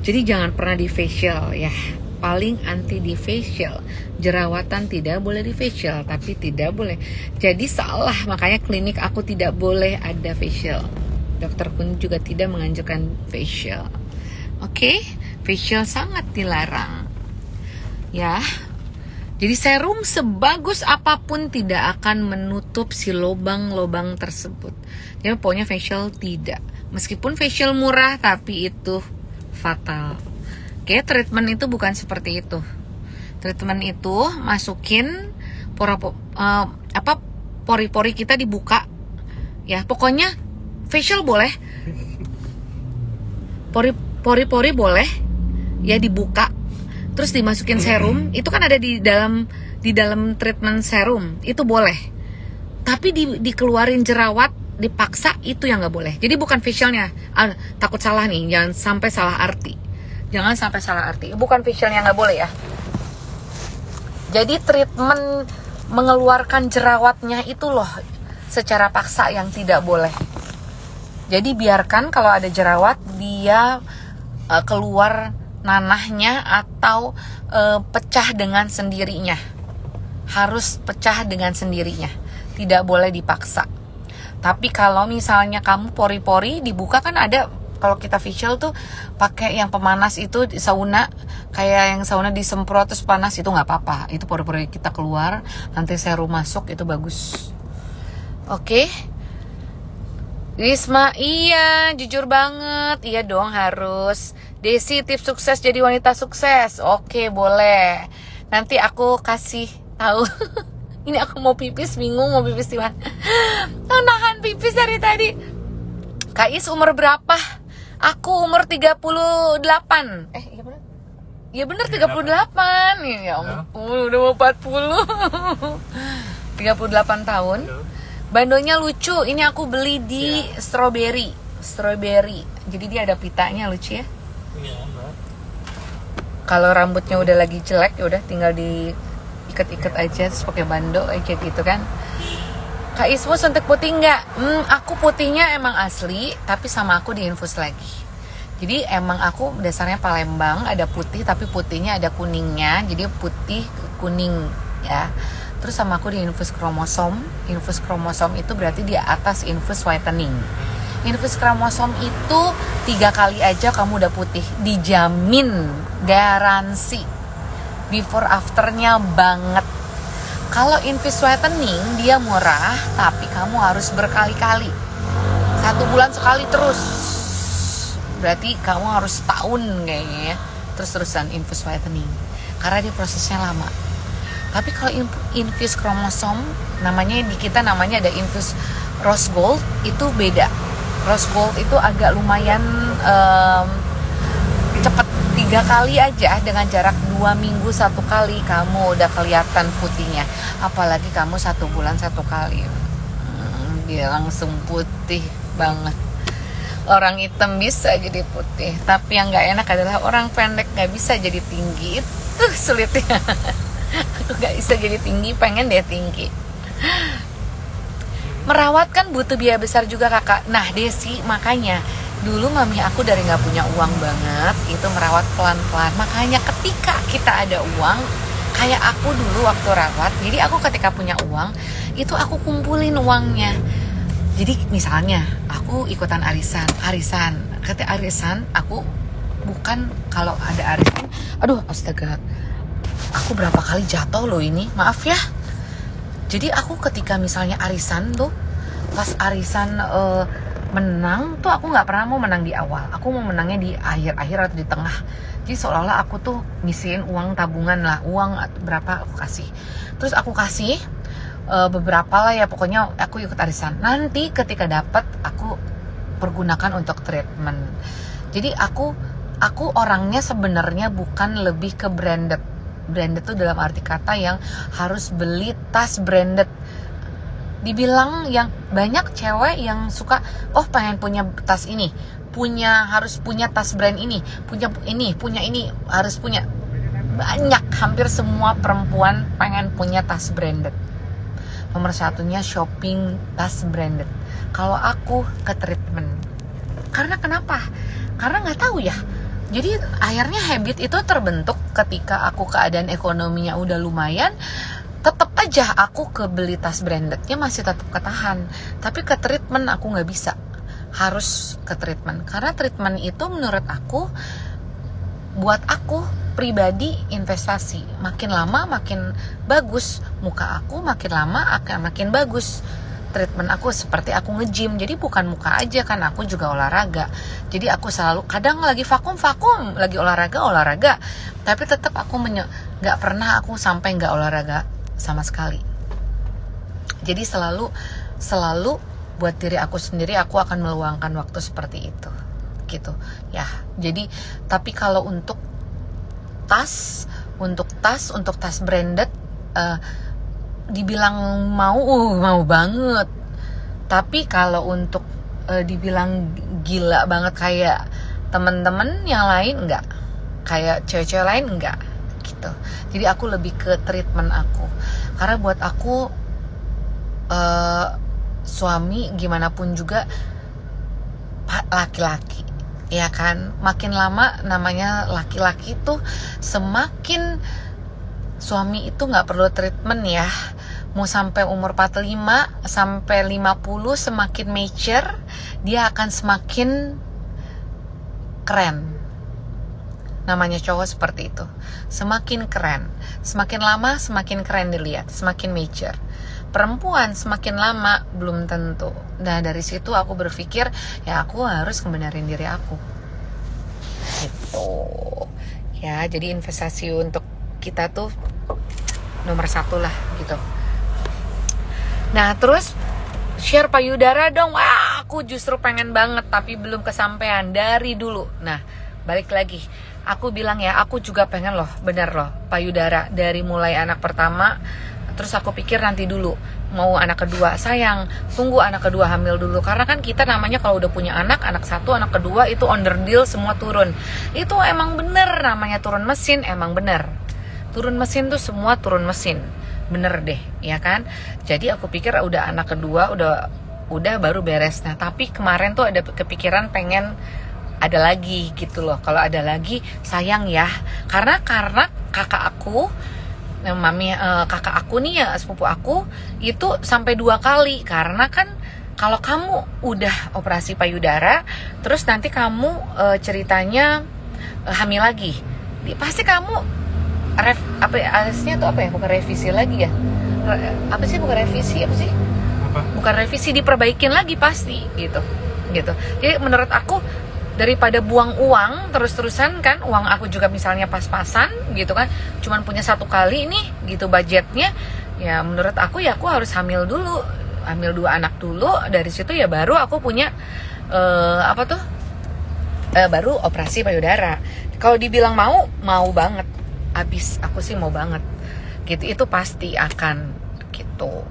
Jadi jangan pernah di facial ya. Paling anti di facial. Jerawatan tidak boleh di facial, tapi tidak boleh. Jadi salah, makanya klinik aku tidak boleh ada facial. Dokter Kun juga tidak menganjurkan facial. Oke? Facial sangat dilarang. Ya. Jadi serum sebagus apapun tidak akan menutup si lobang-lobang tersebut. Jadi pokoknya facial tidak. Meskipun facial murah, tapi itu fatal. Oke, treatment itu bukan seperti itu. Treatment itu masukin pori-pori kita dibuka. Ya, pokoknya facial boleh. Pori-pori boleh ya dibuka. Terus dimasukin serum, itu kan ada di dalam treatment serum, itu boleh. Tapi dikeluarin jerawat, dipaksa, itu yang nggak boleh. Jadi bukan facialnya. Takut salah nih, jangan sampai salah arti. Bukan facialnya nggak boleh ya. Jadi treatment mengeluarkan jerawatnya itu loh secara paksa yang tidak boleh. Jadi biarkan kalau ada jerawat dia keluar nanahnya atau pecah dengan sendirinya. Harus pecah dengan sendirinya. Tidak boleh dipaksa. Tapi kalau misalnya kamu pori-pori dibuka, kan ada, kalau kita facial tuh pakai yang pemanas itu sauna, kayak yang sauna disemprot terus panas, itu nggak apa-apa. Itu pori-pori kita keluar, nanti serum masuk, itu bagus. Oke. Risma, iya, jujur banget. Iya dong, harus. Desi, tips sukses jadi wanita sukses. Oke, boleh. Nanti aku kasih tahu. Ini aku mau pipis, bingung mau pipis di mana. Nahan pipis dari tadi. Kak Is umur berapa? Aku umur 38. Iya benar? Iya benar 38. Ya ampun, udah mau 40. 38 tahun. Bandonya lucu. Ini aku beli di Strawberry. Jadi dia ada pitanya, lucu ya. Kalau rambutnya udah lagi jelek, ya udah tinggal diikat-ikat aja, terus pakai bando aja gitu kan. Kak Ismu suntik putih nggak? Aku putihnya emang asli, tapi sama aku diinfus lagi. Jadi emang aku dasarnya Palembang, ada putih tapi putihnya ada kuningnya, jadi putih kuning ya. Terus sama aku di infus kromosom. Infus kromosom itu berarti di atas infus whitening. Infus kromosom itu 3 kali aja kamu udah putih, dijamin, garansi. Before afternya banget. Kalau infus whitening dia murah, tapi kamu harus berkali-kali. 1 bulan sekali terus. Berarti kamu harus tahun kayaknya ya, terus-terusan infus whitening. Karena dia prosesnya lama. Tapi kalau infus kromosom, namanya di kita namanya ada infus rose gold, itu beda. Rose gold itu agak lumayan cepet, 3 kali aja dengan jarak 2 minggu 1 kali kamu udah kelihatan putihnya. Apalagi kamu 1 bulan 1 kali, dia langsung putih banget. Orang hitam bisa jadi putih, tapi yang nggak enak adalah orang pendek nggak bisa jadi tinggi. Itu sulitnya. Aku nggak bisa jadi tinggi, pengen deh tinggi. Merawat kan butuh biaya besar juga kakak. Nah Desi, makanya dulu mami aku dari nggak punya uang banget, itu merawat pelan-pelan. Makanya ketika kita ada uang, kayak aku dulu waktu rawat, jadi aku ketika punya uang, itu aku kumpulin uangnya. Jadi misalnya aku ikutan arisan, ketika arisan aku bukan, kalau ada arisan, aduh astaga, aku berapa kali jatuh loh ini, maaf ya. Jadi aku ketika misalnya arisan tuh, pas arisan menang tuh aku nggak pernah mau menang di awal, aku mau menangnya di akhir atau di tengah. Jadi seolah-olah aku tuh ngisiin uang tabungan lah, uang berapa aku kasih, terus aku kasih beberapa lah ya, pokoknya aku ikut arisan. Nanti ketika dapat aku pergunakan untuk treatment. Jadi aku orangnya sebenarnya bukan lebih ke branded tuh dalam arti kata yang harus beli tas branded. Dibilang yang banyak cewek yang suka, oh pengen punya tas ini, harus punya tas brand ini, punya ini harus punya. Banyak, hampir semua perempuan pengen punya tas branded. Nomor satunya shopping tas branded. Kalau aku ke treatment. Karena kenapa? Karena nggak tahu ya. Jadi akhirnya habit itu terbentuk ketika aku keadaan ekonominya udah lumayan. Tetap aja aku ke beli tas brandednya masih tetap ketahan. Tapi ke treatment aku nggak bisa. Harus ke treatment. Karena treatment itu menurut aku, buat aku pribadi investasi. Makin lama makin bagus muka aku, makin lama akan makin bagus treatment aku. Seperti aku nge-gym, jadi bukan muka aja kan, aku juga olahraga. Jadi aku selalu, kadang lagi vakum, lagi olahraga, tapi tetap aku nggak pernah aku sampai nggak olahraga sama sekali. Jadi selalu buat diri aku sendiri, aku akan meluangkan waktu seperti itu gitu ya. Jadi tapi kalau untuk tas branded, dibilang mau banget. Tapi kalau untuk dibilang gila banget kayak temen-temen yang lain enggak, kayak cewek-cewek lain enggak gitu. Jadi aku lebih ke treatment aku, karena buat aku suami gimana pun juga laki-laki, ya kan, makin lama namanya laki-laki tuh semakin, suami itu nggak perlu treatment ya, mau sampai umur 45 sampai 50 semakin mature, dia akan semakin keren. Namanya cowok seperti itu, semakin keren, semakin lama semakin keren dilihat, semakin mature. Perempuan semakin lama belum tentu. Nah dari situ aku berpikir ya aku harus ngebenerin diri aku gitu ya. Jadi investasi untuk kita tuh nomor 1 lah gitu. Nah terus share payudara dong. Wah aku justru pengen banget tapi belum kesampaian dari dulu. Nah balik lagi, aku bilang ya aku juga pengen loh, bener loh, payudara dari mulai anak pertama. Terus aku pikir nanti dulu mau anak kedua, sayang tunggu anak kedua hamil dulu, karena kan kita namanya kalau udah punya anak 1, anak kedua itu onderdil semua turun. Itu emang bener namanya turun mesin, emang bener turun mesin tuh semua turun mesin, bener deh ya kan. Jadi aku pikir udah anak kedua udah baru beres. Nah tapi kemarin tuh ada kepikiran pengen ada lagi gitu loh. Kalau ada lagi sayang ya, karena kakak aku, kakak aku nih ya, sepupu aku itu sampai 2 kali. Karena kan kalau kamu udah operasi payudara terus nanti kamu ceritanya hamil lagi, pasti kamu harusnya tuh apa ya, bukan revisi lagi ya, apa sih, bukan revisi, apa sih, bukan revisi, diperbaikin lagi pasti gitu. Jadi menurut aku daripada buang uang terus-terusan kan, uang aku juga misalnya pas-pasan gitu kan, cuman punya 1 kali nih gitu budgetnya, ya menurut aku ya aku harus hamil 2 anak dulu, dari situ ya baru aku punya baru operasi payudara. Kalau dibilang mau banget, aku sih mau banget gitu, itu pasti akan gitu.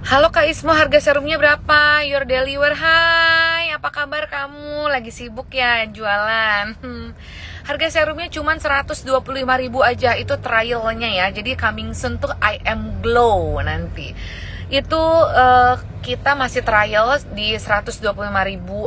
Halo Kak Ismo, harga serumnya berapa? Your deliver. Hai, apa kabar kamu? Lagi sibuk ya jualan? Harga serumnya cuma 125.000 aja. Itu trialnya ya. Jadi coming soon tuh I Am Glow nanti. Itu kita masih trial di 125.000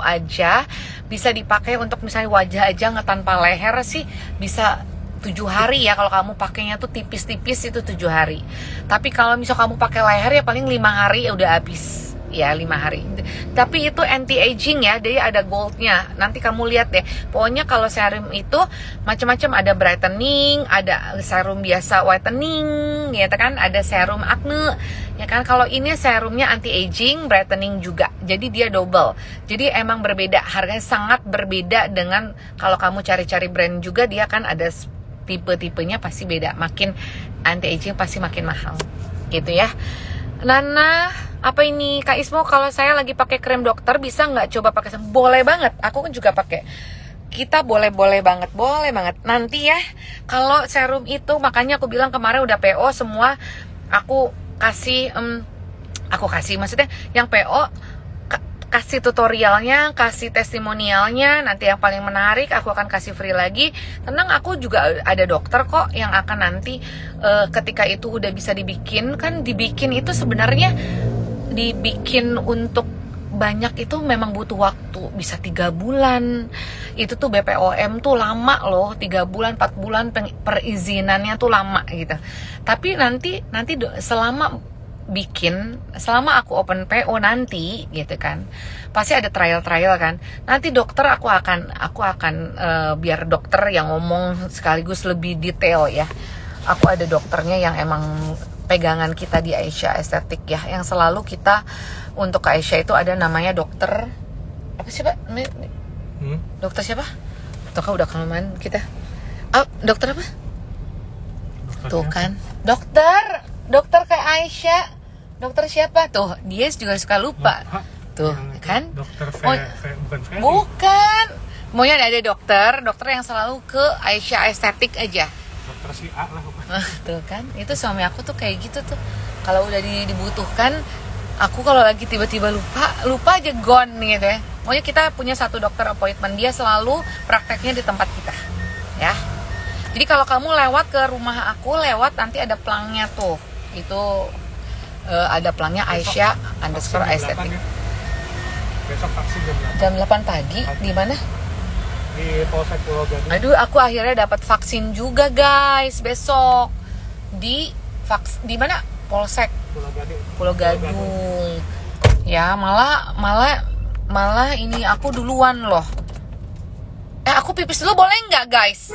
aja. Bisa dipakai untuk misalnya wajah aja nggak tanpa leher sih, bisa 7 hari ya. Kalau kamu pakainya tuh tipis-tipis itu 7 hari. Tapi kalau misal kamu pakai leher ya paling 5 hari ya udah habis. Ya 5 hari. Tapi itu anti aging ya, jadi ada goldnya. Nanti kamu lihat deh. Pokoknya kalau serum itu macam-macam, ada brightening, ada serum biasa whitening, ya kan, ada serum acne. Ya kan, kalau ini serumnya anti aging, brightening juga. Jadi dia double. Jadi emang berbeda, harganya sangat berbeda dengan kalau kamu cari-cari brand juga, dia kan ada tipe-tipenya pasti beda. Makin anti aging pasti makin mahal. Gitu ya. Nana, apa ini Kak Ismo, kalau saya lagi pakai krim dokter bisa nggak coba pakai? Boleh banget, aku kan juga pakai. Kita boleh banget. Nanti ya, kalau serum itu makanya aku bilang kemarin udah PO semua, aku kasih maksudnya yang PO kasih tutorialnya, kasih testimonialnya. Nanti yang paling menarik aku akan kasih free lagi. Tenang, aku juga ada dokter kok yang akan nanti ketika itu udah bisa dibikin. Kan dibikin itu sebenarnya dibikin untuk banyak itu memang butuh waktu, bisa 3 bulan. Itu tuh BPOM tuh lama loh, 3 bulan 4 bulan perizinannya tuh lama gitu. Tapi nanti selama aku open PO nanti gitu kan, pasti ada trial kan. Nanti dokter aku akan biar dokter yang ngomong sekaligus lebih detail ya. Aku ada dokternya yang emang pegangan kita di Aisyah Estetik ya, yang selalu kita untuk Aisyah itu ada namanya dokter apa sih Pak? Dokter siapa? Tuh udah kelamaan kita. Dokter apa? Tuh kan, dokter kayak Aisyah. Dokter siapa? Tuh, dia juga suka lupa. Tuh, kan? Dokter bukan. Maunya ada dokter yang selalu ke Aisyah Estetik aja. Dokter si A lah. Tuh kan, itu suami aku tuh kayak gitu tuh. Kalau udah dibutuhkan, aku kalau lagi tiba-tiba lupa aja gone gitu ya. Maunya kita punya 1 dokter appointment, dia selalu prakteknya di tempat kita. Ya. Jadi kalau kamu lewat ke rumah aku, nanti ada pelangnya tuh. Itu ada pelangnya Aisyah _ Estetik. Besok vaksin jam 8 pagi. Di mana? Di Polsek Pulau Gadung. Aduh, aku akhirnya dapat vaksin juga guys besok. Di mana? Polsek Pulau Gadung. Ya, malah ini aku duluan loh. Aku pipis dulu boleh nggak guys?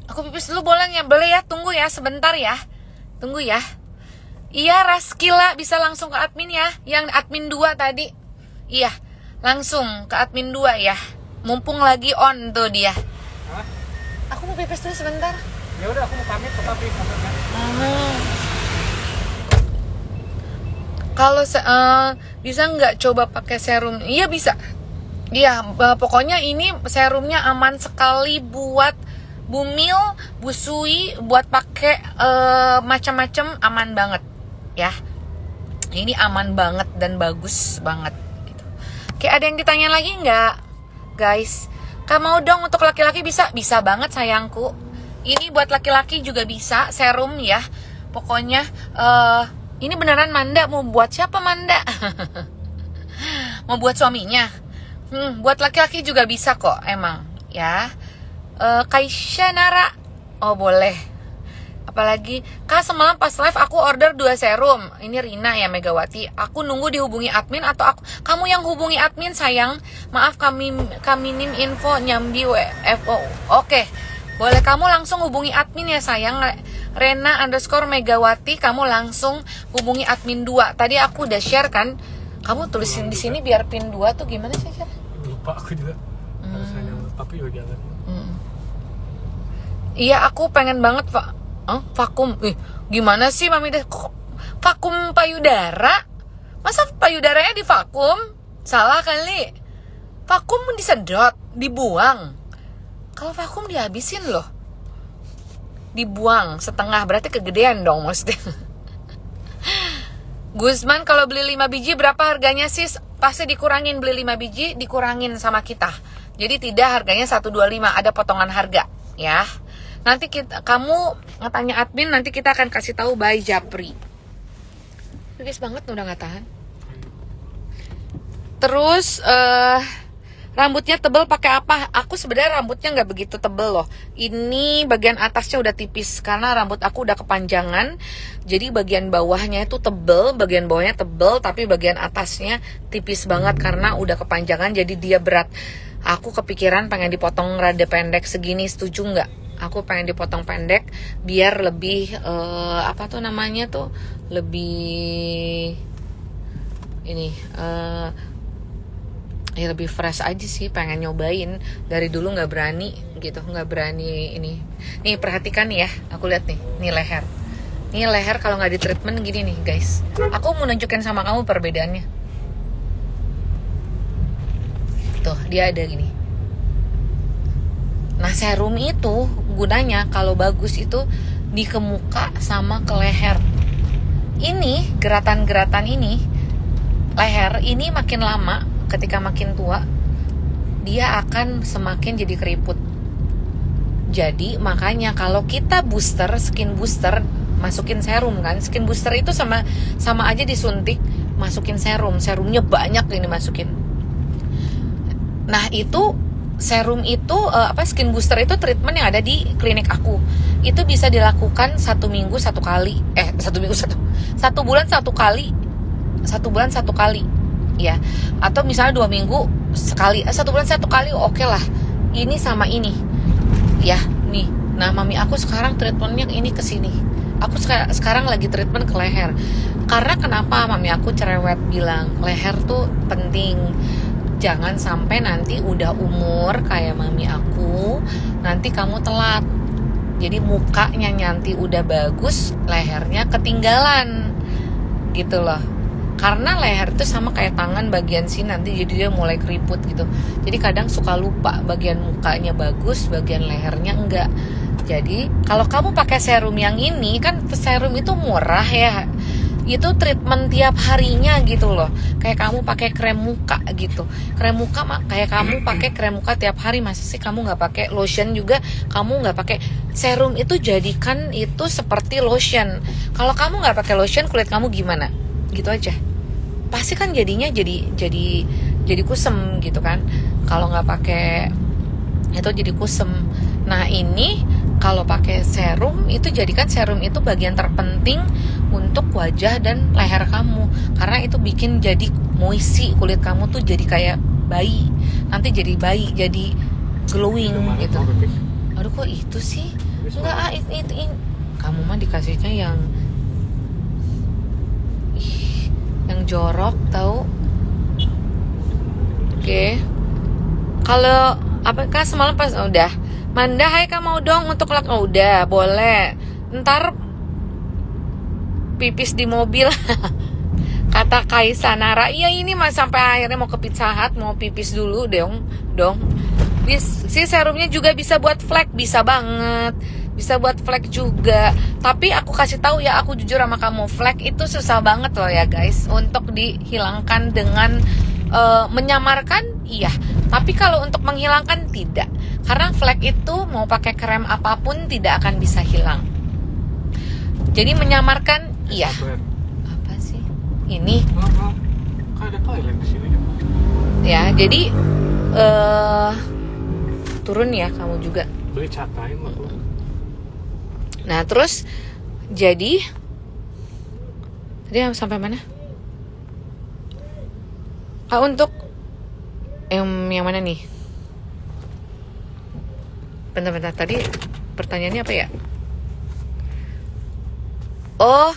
Aku pipis dulu boleh ya? Tunggu ya sebentar ya. Tunggu ya. Iya, Raskila bisa langsung ke admin ya. Yang admin 2 tadi. Iya, langsung ke admin 2 ya. Mumpung lagi on tuh dia. Hah? Aku mau pipis dulu sebentar. Ya udah, aku mau pamit tapi Kalau bisa nggak coba pakai serum? Iya bisa. Iya, pokoknya ini serumnya aman sekali buat bumil, busui, buat pakai macam-macam, aman banget ya. Ini aman banget dan bagus banget gitu. Oke, ada yang ditanya lagi nggak guys? Kamu mau dong untuk laki-laki? Bisa banget sayangku. Ini buat laki-laki juga bisa serum ya. Pokoknya ini beneran Manda, mau buat siapa Manda? Mau buat suaminya? Buat laki-laki juga bisa kok emang ya. Kaisha Nara, oh boleh. Apalagi, Kak semalam pas live aku order 2 serum. Ini Rina ya, Megawati. Aku nunggu dihubungi admin atau kamu yang hubungi admin sayang. Maaf kami minim info nyambi WFO. Oke, boleh kamu langsung hubungi admin ya sayang. Rena _ Megawati, kamu langsung hubungi admin 2. Tadi aku udah share kan. Kamu tulisin di sini biar pin 2 tuh gimana sih cara? Lupa aku juga. Harusnya tapi ya jangan. Iya, aku pengen banget vakum. Gimana sih Mami deh? Vakum payudara? Masa payudaranya divakum? Salah kali. Vakum disedot, dibuang. Kalau vakum dihabisin loh. Dibuang setengah, berarti kegedean dong maksudnya. Gusman, kalau beli 5 biji berapa harganya sih? Pasti dikurangin, beli 5 biji dikurangin sama kita. Jadi tidak harganya 125, ada potongan harga ya. Nanti kamu tanya admin, nanti kita akan kasih tahu by Japri. Guys banget udah nggak tahan. Terus rambutnya tebal pakai apa? Aku sebenarnya rambutnya nggak begitu tebal loh. Ini bagian atasnya udah tipis karena rambut aku udah kepanjangan. Jadi bagian bawahnya itu tebal, bagian bawahnya tebal, tapi bagian atasnya tipis banget karena udah kepanjangan. Jadi dia berat. Aku kepikiran pengen dipotong rada pendek segini, setuju nggak? Aku pengen dipotong pendek biar lebih lebih ini ya lebih fresh aja sih, pengen nyobain. Dari dulu nggak berani gitu, nggak berani ini. Nih perhatikan nih ya, aku lihat nih leher. Nih leher kalau nggak di treatment gini nih guys. Aku mau nunjukin sama kamu perbedaannya. Tuh dia ada gini. Nah serum itu gunanya kalau bagus itu di ke muka sama ke leher. Ini geratan-geratan ini leher ini makin lama, ketika makin tua dia akan semakin jadi keriput. Jadi makanya kalau kita booster, skin booster, masukin serum kan. Skin booster itu sama aja disuntik, masukin serumnya banyak ini masukin. Nah itu serum itu skin booster itu treatment yang ada di klinik aku. Itu bisa dilakukan 1 minggu 1 kali. 1 bulan 1 kali. 1 bulan 1 kali. Ya. Atau misalnya 2 minggu sekali. 1 bulan 1 kali oke lah. Ini sama ini. Ya, nih. Nah, mami aku sekarang treatmentnya ini ke sini. Aku sekarang lagi treatment ke leher. Karena kenapa mami aku cerewet bilang leher tuh penting. Jangan sampai nanti udah umur kayak mami aku, nanti kamu telat. Jadi mukanya nanti udah bagus, lehernya ketinggalan. Gitu loh. Karena leher itu sama kayak tangan bagian sini nanti jadi dia mulai keriput gitu. Jadi kadang suka lupa bagian mukanya bagus, bagian lehernya enggak. Jadi kalau kamu pakai serum yang ini kan serum itu murah ya. Itu treatment tiap harinya gitu loh. Kayak kamu pakai krem muka gitu. Krem muka kayak kamu pakai krem muka tiap hari. Masa sih kamu nggak pakai lotion juga? Kamu nggak pakai serum itu, jadikan itu seperti lotion. Kalau kamu nggak pakai lotion, kulit kamu gimana? Gitu aja. Pasti kan jadinya jadi kusem gitu kan. Kalau nggak pakai itu jadi kusem. Nah ini kalau pakai serum itu, jadikan serum itu bagian terpenting untuk wajah dan leher kamu, karena itu bikin jadi moisi kulit kamu tuh jadi kayak bayi. Nanti jadi bayi, jadi glowing gitu. Aduh kok itu sih? Enggak, itu. Kamu mah dikasihnya yang jorok tahu. Oke. Kalau apakah semalam pas udah Manda, hai Kak mau dong untuk udah boleh. Ntar pipis di mobil. Kata Kaisa Nara. Iya ini mas sampai akhirnya mau ke Pizza Hut, mau pipis dulu dong. Si serumnya juga bisa buat flek, bisa banget. Bisa buat flek juga. Tapi aku kasih tahu ya, aku jujur sama kamu, flek itu susah banget loh ya guys untuk dihilangkan dengan menyamarkan, iya. Tapi kalau untuk menghilangkan tidak. Karena flek itu mau pakai krem apapun tidak akan bisa hilang. Jadi menyamarkan, iya. Apa sih? Ini Kan ada toilet di sini juga. Ya, jadi turun ya kamu juga. Beli catain mah lu. Nah, terus jadi tadi sampai mana? Untuk yang mana nih? Bentar-bentar, tadi pertanyaannya apa ya? Oh,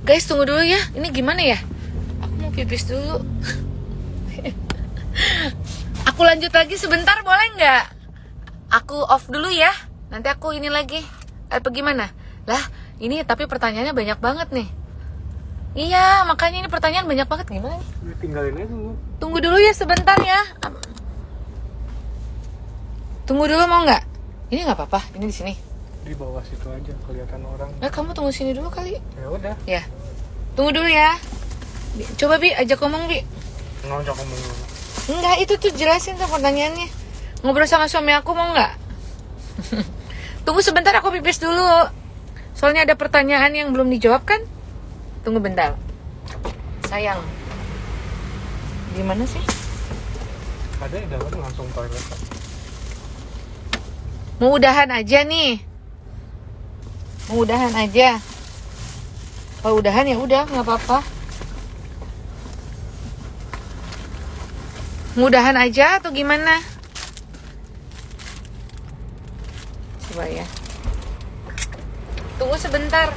guys tunggu dulu ya. Ini gimana ya? Aku mau pipis dulu. Aku lanjut lagi sebentar boleh nggak? Aku off dulu ya. Nanti aku ini lagi. Apa gimana? Lah, ini tapi pertanyaannya banyak banget nih. Iya, makanya ini pertanyaan banyak banget. Gimana nih? Tinggalin aja dulu. Tunggu dulu ya sebentar ya. Tunggu dulu mau nggak? Ini nggak apa-apa. Ini di sini. Di bawah situ aja kelihatan orang. Nah, kamu tunggu sini dulu kali. Ya udah. Ya. Tunggu dulu ya. Coba Bi, ajak ngomong Bi. Ngajak ngomong dulu. Enggak, itu tuh jelasin tuh pertanyaannya. Ngobrol sama suami aku mau nggak? Tunggu sebentar, aku pipis dulu. Soalnya ada pertanyaan yang belum dijawab kan? Tunggu bentar. Sayang. Gimana sih? Ada di dalam langsung toilet. Mau udahan aja nih. Mau udahan aja. Kalau udahan ya udah, nggak apa-apa. Mau udahan aja atau gimana? Coba ya. Tunggu sebentar.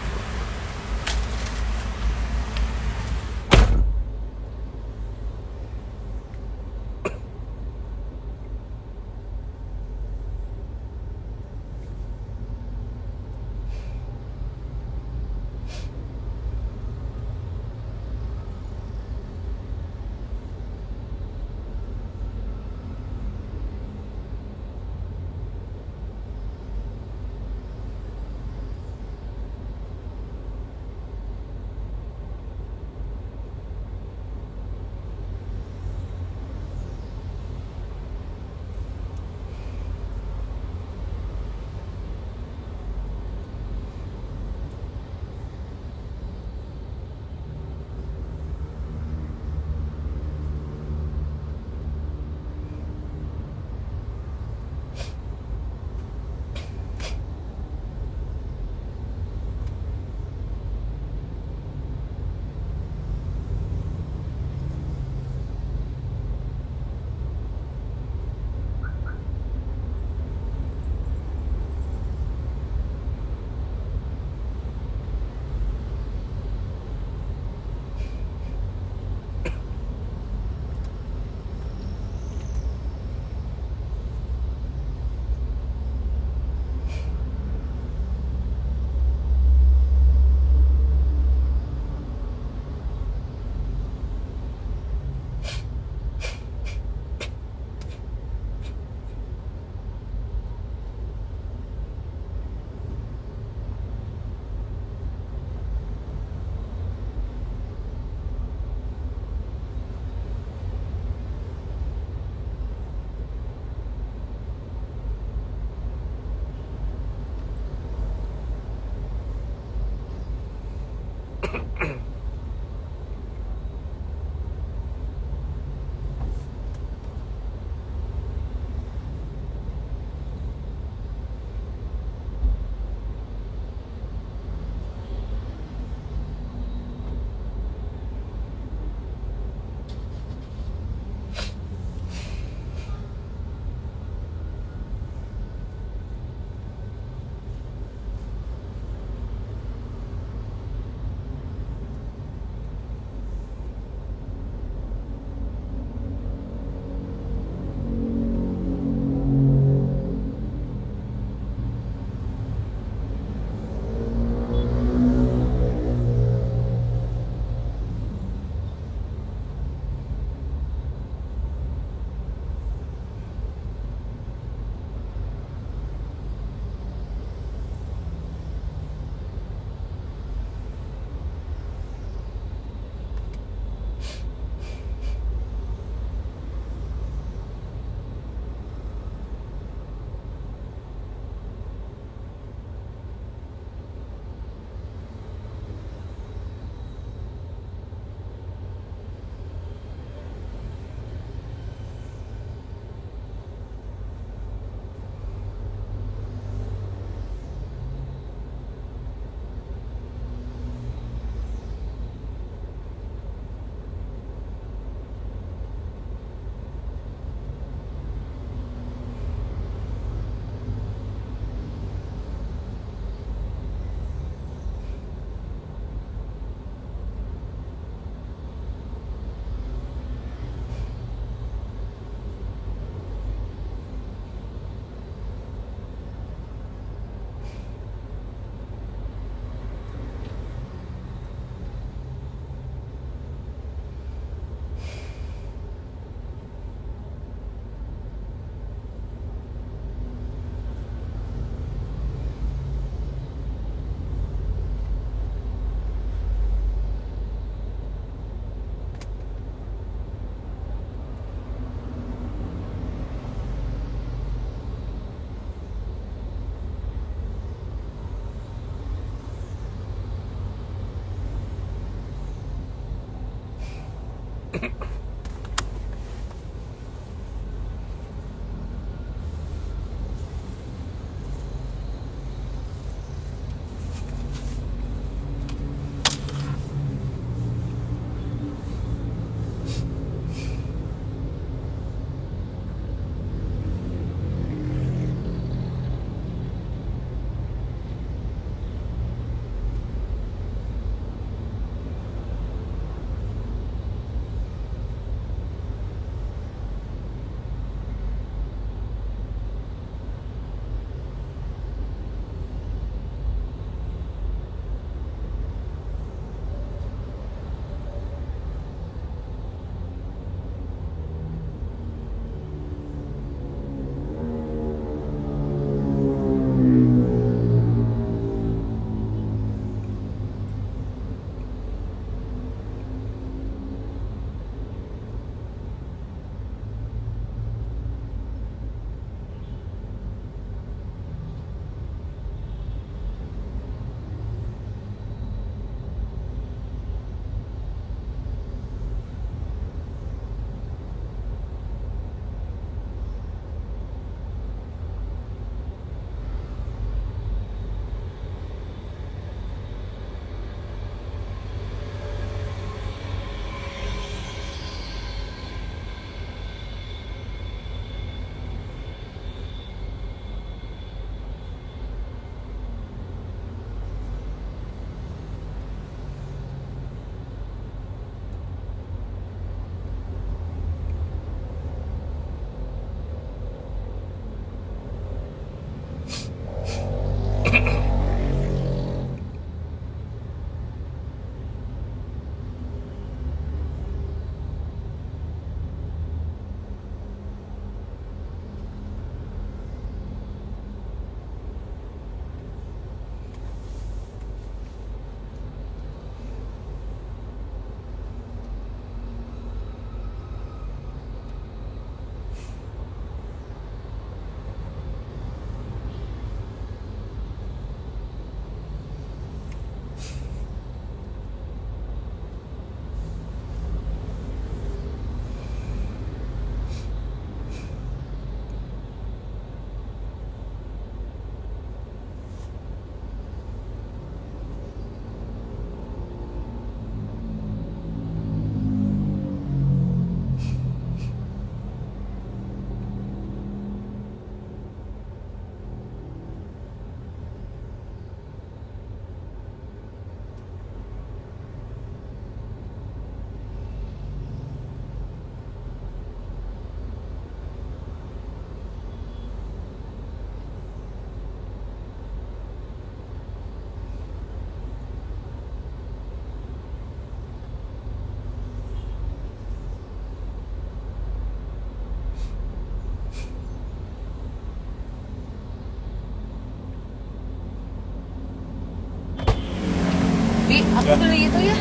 Bi, aku Ya. beli itu ya.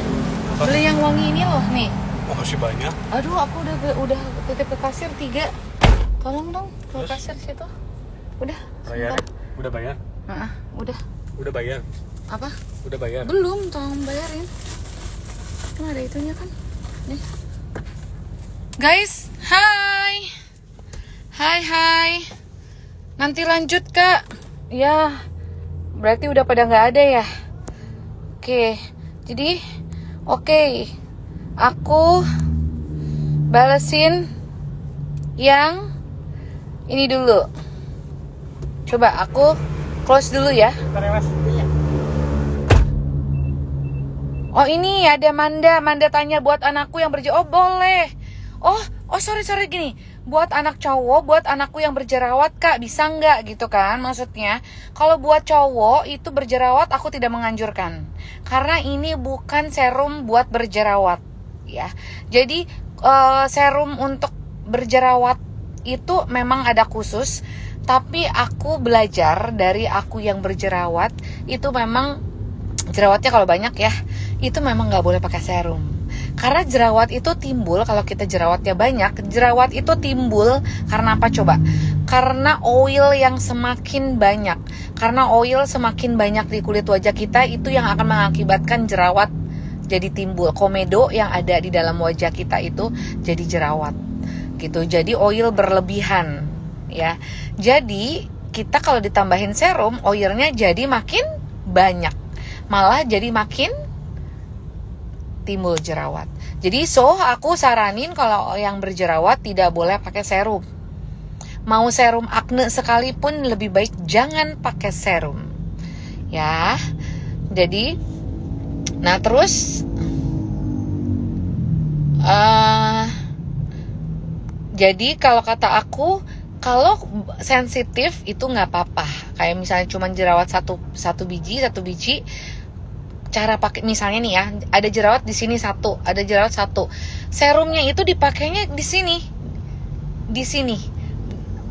Apa? Beli yang wangi ini loh, nih. Makasih banyak. Aduh, aku udah titip ke kasir 3. Tolong dong ke Terus? kasir situ. Udah. Bayar? sebentar. Udah bayar? Udah. Udah bayar? Apa? Udah bayar? Belum, tolong bayarin. Kan ada itunya kan. Nih. Guys, hai. Hai. Nanti lanjut, Kak. Ya. Berarti udah pada nggak ada ya. Oke. Jadi, oke. Aku balesin yang ini dulu. Coba aku close dulu ya. Bentar ya, Mas. Oh, ini ada Manda tanya buat anakku yang oh boleh. Oh sorry gini. Buat anak cowok, buat anakku yang berjerawat, Kak, bisa nggak gitu kan maksudnya. Kalau buat cowok itu berjerawat aku tidak menganjurkan. Karena ini bukan serum buat berjerawat ya. Jadi serum untuk berjerawat itu memang ada khusus. Tapi aku belajar dari aku yang berjerawat, itu memang jerawatnya kalau banyak ya, itu memang nggak boleh pakai serum. Karena jerawat itu timbul, kalau kita jerawatnya banyak, jerawat itu timbul karena apa coba? Karena oil yang semakin banyak. Karena oil semakin banyak di kulit wajah kita, itu yang akan mengakibatkan jerawat jadi timbul. Komedo yang ada di dalam wajah kita itu jadi jerawat gitu. Jadi oil berlebihan ya. Jadi kita kalau ditambahin serum, oilnya jadi makin banyak, malah jadi makin timbul jerawat. Jadi aku saranin kalau yang berjerawat tidak boleh pakai serum. Mau serum akne sekalipun lebih baik jangan pakai serum. Ya. Jadi nah terus jadi kalau kata aku, kalau sensitif itu nggak apa-apa. Kayak misalnya cuma jerawat satu biji, cara pakai misalnya nih ya, ada jerawat di sini ada jerawat satu. Serumnya itu dipakainya di sini.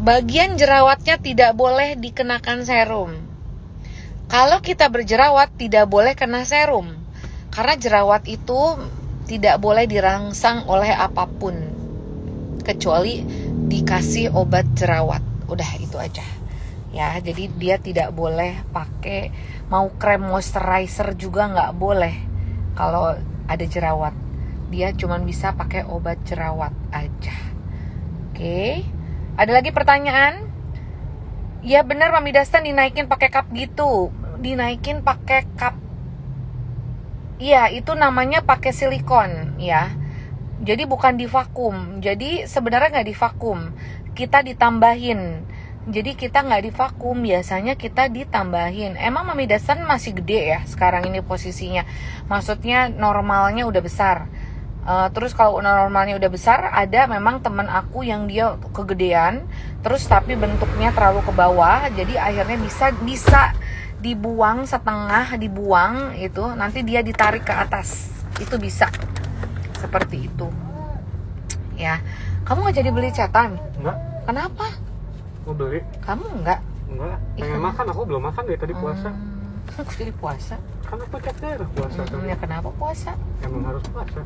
Bagian jerawatnya tidak boleh dikenakan serum. Kalau kita berjerawat tidak boleh kena serum. Karena jerawat itu tidak boleh dirangsang oleh apapun kecuali dikasih obat jerawat. Udah itu aja. Ya, jadi dia tidak boleh pakai, mau krem moisturizer juga nggak boleh kalau ada jerawat. Dia cuma bisa pakai obat jerawat aja. Oke. Ada lagi pertanyaan? Ya benar, Mami Dastan dinaikin pakai cup gitu. Dinaikin pakai cup. Iya, itu namanya pakai silikon ya. Jadi bukan divakum. Jadi sebenarnya nggak divakum. Kita ditambahin. Jadi kita nggak divakum, biasanya kita ditambahin. Emang Mami Dastan masih gede ya sekarang ini posisinya. Maksudnya normalnya udah besar. Terus kalau normalnya udah besar, ada memang temen aku yang dia kegedean, terus tapi bentuknya terlalu ke bawah, jadi akhirnya bisa dibuang setengah, dibuang itu, nanti dia ditarik ke atas, itu bisa seperti itu. Ya, kamu nggak jadi beli cetan? Enggak. Kenapa? Mau beli? Kamu enggak? Enggak. Pengen makan, aku belum makan dari tadi puasa. Aku jadi puasa. Kan aku cek daerah puasa. Ya kenapa puasa? Emang harus puasa.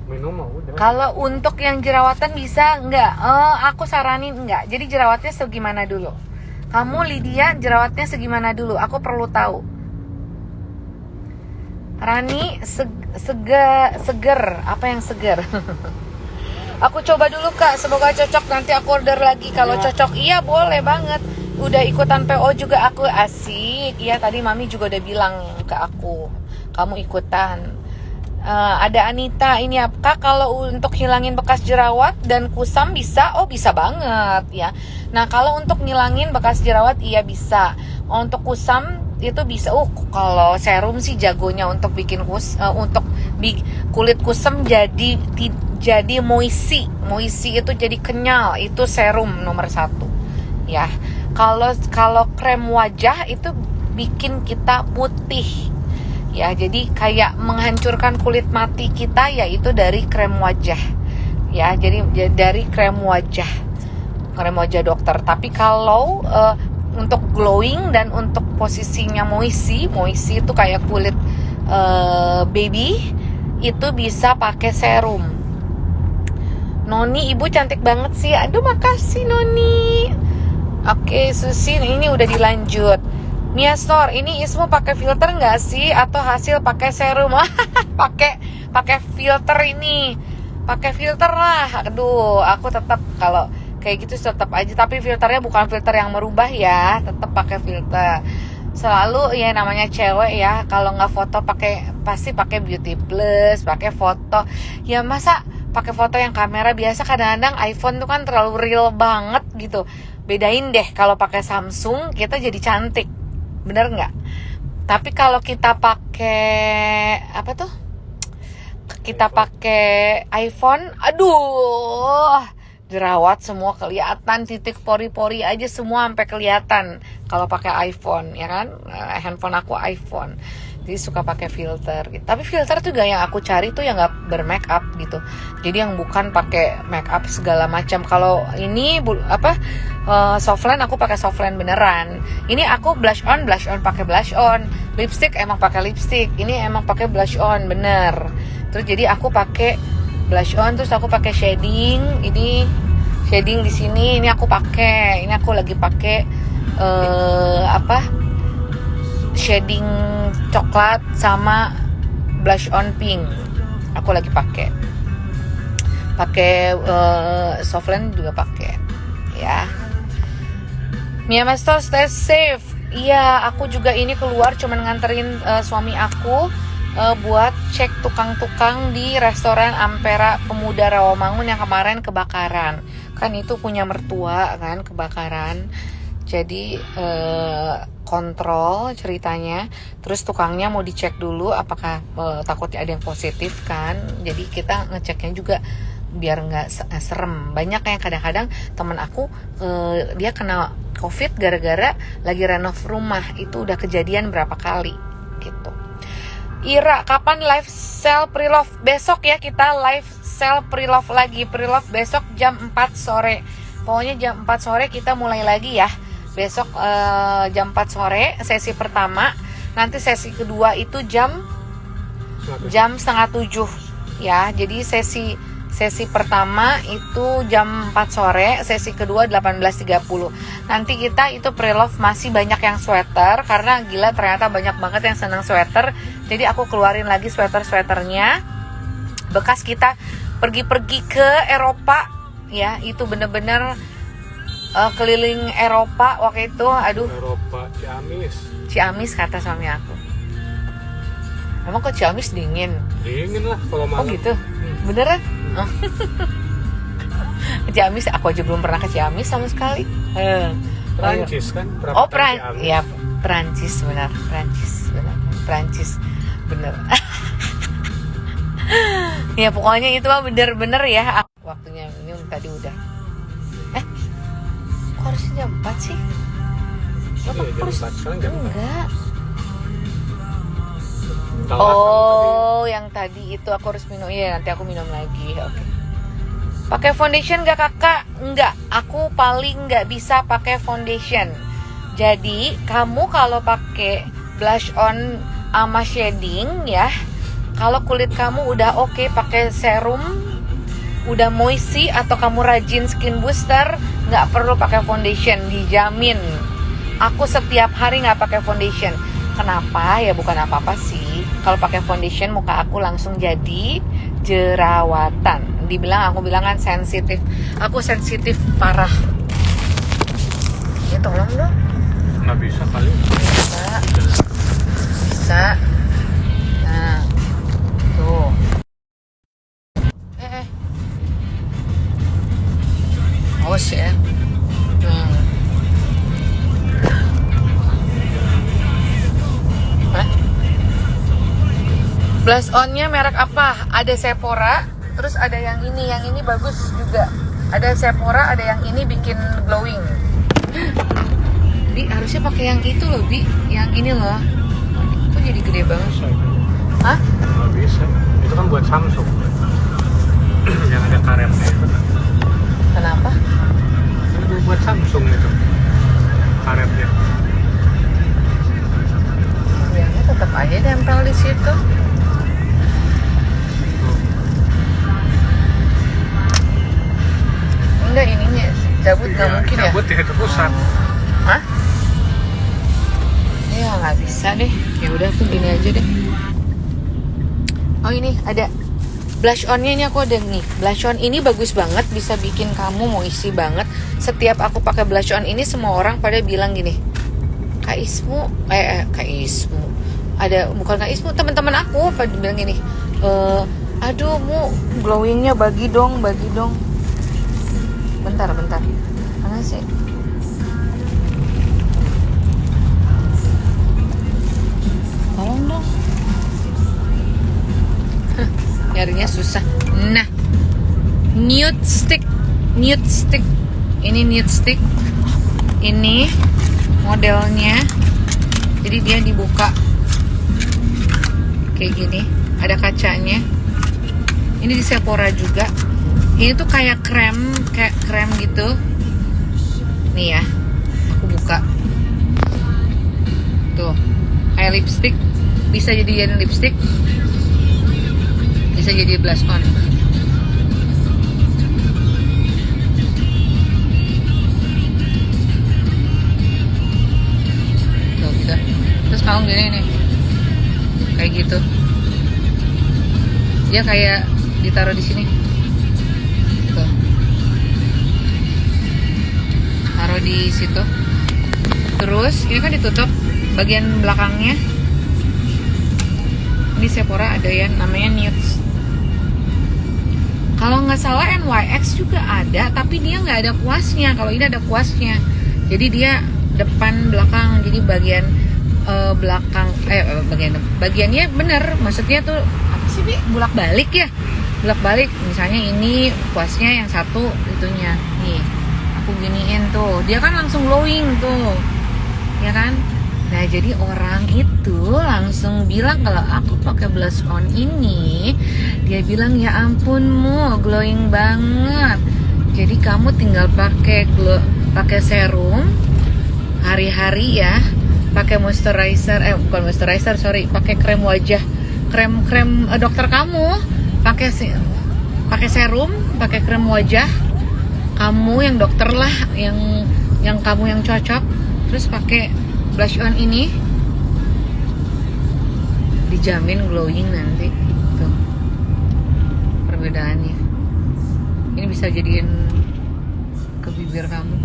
Minum mau udah. Kalau untuk yang jerawatan bisa enggak? Aku saranin enggak. Jadi jerawatnya segimana dulu? Kamu Lydia jerawatnya segimana dulu? Aku perlu tahu. Rani seger. Apa yang seger? Aku coba dulu Kak, semoga cocok, nanti aku order lagi. Kalau cocok iya boleh banget. Udah ikutan PO juga aku, asik. Iya tadi Mami juga udah bilang ke aku, kamu ikutan. Ada Anita, ini apa kalau untuk hilangin bekas jerawat dan kusam bisa? Oh bisa banget ya. Nah kalau untuk ngilangin bekas jerawat iya bisa. Untuk kusam itu bisa. Kalau serum sih jagonya untuk bikin kulit kusam jadi moisi itu jadi kenyal, itu serum nomor 1 ya. Kalau krem wajah itu bikin kita putih. Ya, jadi kayak menghancurkan kulit mati kita, yaitu dari krem wajah. Ya, jadi dari krem wajah dokter. Tapi kalau untuk glowing dan untuk posisinya moisi itu kayak kulit baby, itu bisa pakai serum. Noni, ibu cantik banget sih. Aduh, makasih Noni. Oke, Susi, ini udah dilanjut. Mia Store, ini Ismu pakai filter nggak sih atau hasil pakai serum? pakai filter ini, pakai filter lah. Aduh, aku tetap kalau kayak gitu tetap aja, tapi filternya bukan filter yang merubah ya, tetap pakai filter. Selalu ya namanya cewek ya, kalau nggak foto pasti pakai Beauty Plus, pakai foto. Ya masa pakai foto yang kamera biasa, kadang-kadang iPhone tuh kan terlalu real banget gitu. Bedain deh, kalau pakai Samsung kita jadi cantik. Bener nggak? Tapi kalau kita pakai apa tuh? Kita pakai iPhone, aduh, jerawat semua kelihatan, titik pori-pori aja semua sampai kelihatan kalau pakai iPhone, ya kan? Handphone aku iPhone, jadi suka pakai filter. Gitu. Tapi filter tuh gak yang aku cari tuh yang nggak bermake up gitu. Jadi yang bukan pakai make up segala macam. Kalau ini softline, aku pakai softline beneran. Ini aku blush on pakai blush on. Lipstick emang pakai lipstick. Ini emang pakai blush on bener. Terus jadi aku pakai blush on, terus aku pakai shading. Ini shading di sini. Ini aku pakai. Ini aku lagi pakai shading coklat sama blush on pink. Aku lagi pakai Softland juga pakai ya. Mia Master, stay safe. Iya, aku juga ini keluar cuman nganterin suami aku buat cek tukang-tukang di restoran Ampera Pemuda Rawamangun yang kemarin kebakaran. Kan itu punya mertua kan kebakaran. Jadi kontrol ceritanya. Terus tukangnya mau dicek dulu apakah takutnya ada yang positif kan. Jadi kita ngeceknya juga biar nggak serem. Banyak yang kadang-kadang teman aku dia kena COVID gara-gara lagi renov rumah. Itu udah kejadian berapa kali gitu. Ira, kapan live sale pre-love? Besok ya kita live sale pre-love lagi. Pre-love besok jam 4 sore. Pokoknya jam 4 sore kita mulai lagi ya. Besok jam 4 sore sesi pertama. Nanti sesi kedua itu jam setengah 7 ya. Jadi sesi pertama itu jam 4 sore, sesi kedua 18.30. Nanti kita itu pre-love masih banyak yang sweater karena gila ternyata banyak banget yang senang sweater. Jadi aku keluarin lagi sweater-sweaternya bekas kita pergi-pergi ke Eropa ya. Itu bener-bener keliling Eropa waktu itu. Aduh, Eropa, Ciamis kata suami aku. Emang kok Ciamis dingin? Dingin lah kalau malam. Oh gitu? Beneran? Oh. Ciamis, aku aja belum pernah ke Ciamis sama sekali. Prancis kan? Oh, ya, Prancis benar. Prancis bener. Ya pokoknya itu mah bener-bener ya. Waktunya ini tadi udah. Kok harusnya jam 4 sih? Iya, jam 4. Sekarang jam 4. Enggak. Telat Oh, yang tadi itu aku harus minum. Iya, nanti aku minum lagi. Oke. Pakai foundation nggak kakak? Nggak. Aku paling nggak bisa pakai foundation. Jadi kamu kalau pakai blush on sama shading ya, kalau kulit kamu udah oke, pakai serum, udah moisty atau kamu rajin skin booster, nggak perlu pakai foundation, dijamin. Aku setiap hari nggak pakai foundation. Kenapa? Ya bukan apa-apa sih. Kalau pakai foundation muka aku langsung jadi jerawatan. Aku bilang kan sensitif. Aku sensitif parah. Ya tolong dong. Nggak bisa kali. Bisa. Nah, tuh. Awas ya. Blush onnya merek apa? Ada Sephora, terus ada yang ini bagus juga. Ada Sephora, ada yang ini bikin glowing. Bi, harusnya pakai yang itu loh, Bi. Yang ini loh. Kok jadi gede banget? Bisa. Hah? Nggak bisa. Itu kan buat Samsung. Yang ada karetnya itu. Kenapa? Itu buat Samsung itu. Karetnya. Yang tetap aja nempel di situ. Enggak, ininya cabut nggak mungkin ya? Cabut ya, itu pusat. Hah? Ya nggak bisa deh. Ya udah aku gini aja deh. Oh ini ada blush onnya, ini aku ada nih. Blush on ini bagus banget, bisa bikin kamu moisty banget. Setiap aku pakai blush on ini semua orang pada bilang gini, Kak Ismu, ada bukan Kak Ismu, teman-teman aku pada bilang gini, aduh mu glowingnya bagi dong. Bentar. Mana sih? Tolong dong. Nyarinya susah. Nah, nude stick. Ini nude stick. Ini modelnya. Jadi dia dibuka kayak gini. Ada kacanya. Ini di Sephora juga. Ini tuh kayak krem gitu. Nih ya, aku buka. Tuh, kayak lipstick. Bisa jadi lipstick, bisa jadi blush on. Tuh, bisa. Terus kamu gini nih, kayak gitu. Dia kayak ditaruh di sini. Tuh. Taruh di situ. Terus ini kan ditutup bagian belakangnya. Di Sephora ada yang namanya Nudes. Kalau nggak salah NYX juga ada, tapi dia nggak ada kuasnya. Kalau ini ada kuasnya. Jadi dia depan belakang. Jadi bagian belakang bagiannya bener. Maksudnya tuh apa sih, Bi? Bolak-balik ya. Bolak-balik. Misalnya ini kuasnya yang satu itunya. Nih, aku giniin tuh. Dia kan langsung glowing tuh. Ya kan? Nah, jadi orang itu langsung bilang kalau aku pakai blush on ini, dia bilang ya ampun Mu, glowing banget. Jadi kamu tinggal pakai serum hari-hari ya, pakai moisturizer, bukan moisturizer, sorry, pakai krem wajah, krem dokter kamu, pakai serum, pakai krem wajah kamu yang dokter lah, yang kamu yang cocok, terus pakai blush on ini, dijamin glowing nanti. Tuh perbedaannya. Ini bisa jadiin ke bibir kamu.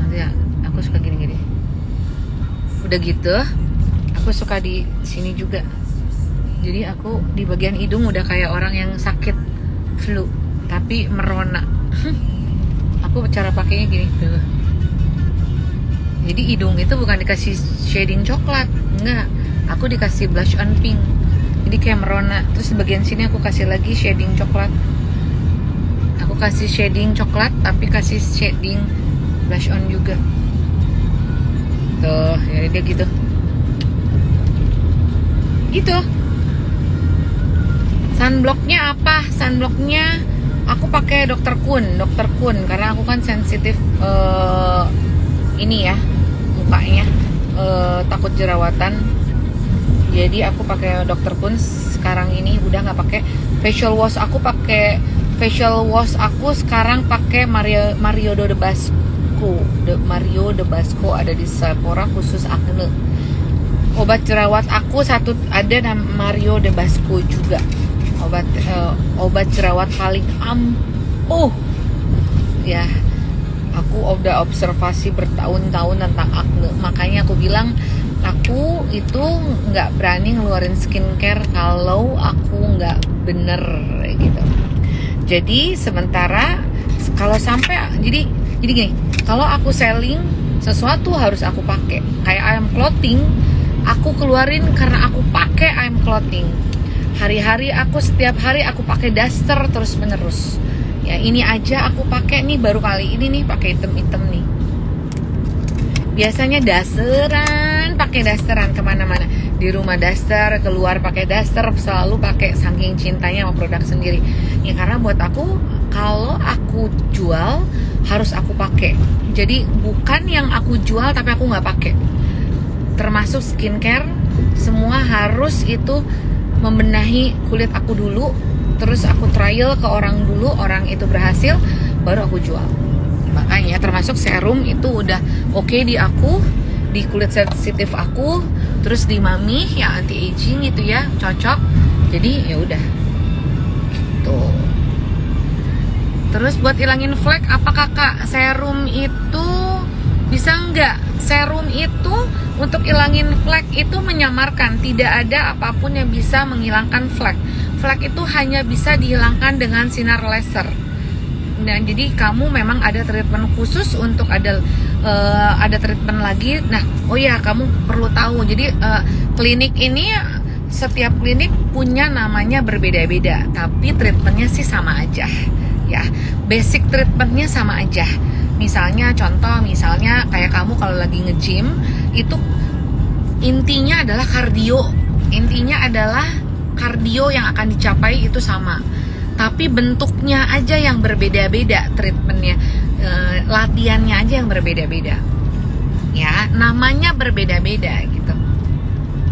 Nanti ya, aku suka gini-gini. Udah gitu, aku suka di sini juga. Jadi aku di bagian hidung udah kayak orang yang sakit flu, tapi merona. Aku cara pakainya gini tuh. Jadi hidung itu bukan dikasih shading coklat, enggak. Aku dikasih blush on pink. Jadi kayak merona. Terus di bagian sini aku kasih lagi shading coklat. Aku kasih shading coklat tapi kasih shading blush on juga. Tuh, ya dia gitu. Gitu. Sunblocknya apa? Sunblocknya aku pakai Dr. Kun karena aku kan sensitif ini ya, mukanya takut jerawatan. Jadi aku pakai Dr. Kun sekarang ini, udah nggak pakai facial wash. Aku sekarang pakai Mario de Basco ada di Sephora khusus acne. Obat jerawat aku satu ada Mario de Basco juga. Obat jerawat paling ampuh ya. Aku udah observasi bertahun-tahun tentang acne, makanya aku bilang aku itu nggak berani ngeluarin skincare kalau aku nggak bener gitu. Jadi sementara kalau sampai jadi gini, kalau aku selling sesuatu harus aku pakai. Kayak ayam clothing, aku keluarin karena aku pakai ayam clothing. Hari-hari setiap hari aku pakai daster terus menerus. Ya ini aja aku pakai nih, baru kali ini nih pakai item-item nih. Biasanya pakai dasteran kemana-mana. Di rumah daster, keluar pakai daster, selalu pakai saking cintanya sama produk sendiri. Ya karena buat aku, kalau aku jual harus aku pakai. Jadi bukan yang aku jual tapi aku nggak pakai. Termasuk skincare, semua harus itu membenahi kulit aku dulu. Terus aku trial ke orang dulu, orang itu berhasil, baru aku jual. Makanya termasuk serum itu udah oke di aku, di kulit sensitif aku, terus di mami yang anti aging itu ya cocok. Jadi ya udah. Tuh. Terus buat ilangin flek, apa kakak serum itu bisa nggak? Serum itu untuk ilangin flek itu menyamarkan, tidak ada apapun yang bisa menghilangkan flek. Flek itu hanya bisa dihilangkan dengan sinar laser. Dan jadi kamu memang ada treatment khusus untuk ada treatment lagi. Nah, oh ya kamu perlu tahu. Jadi klinik ini setiap klinik punya namanya berbeda-beda, tapi treatmentnya sih sama aja. Ya, basic treatmentnya sama aja. Misalnya kayak kamu kalau lagi nge-gym itu intinya adalah kardio. Intinya adalah kardio yang akan dicapai itu sama, tapi bentuknya aja yang berbeda-beda, treatmentnya, latihannya aja yang berbeda-beda, ya namanya berbeda-beda gitu.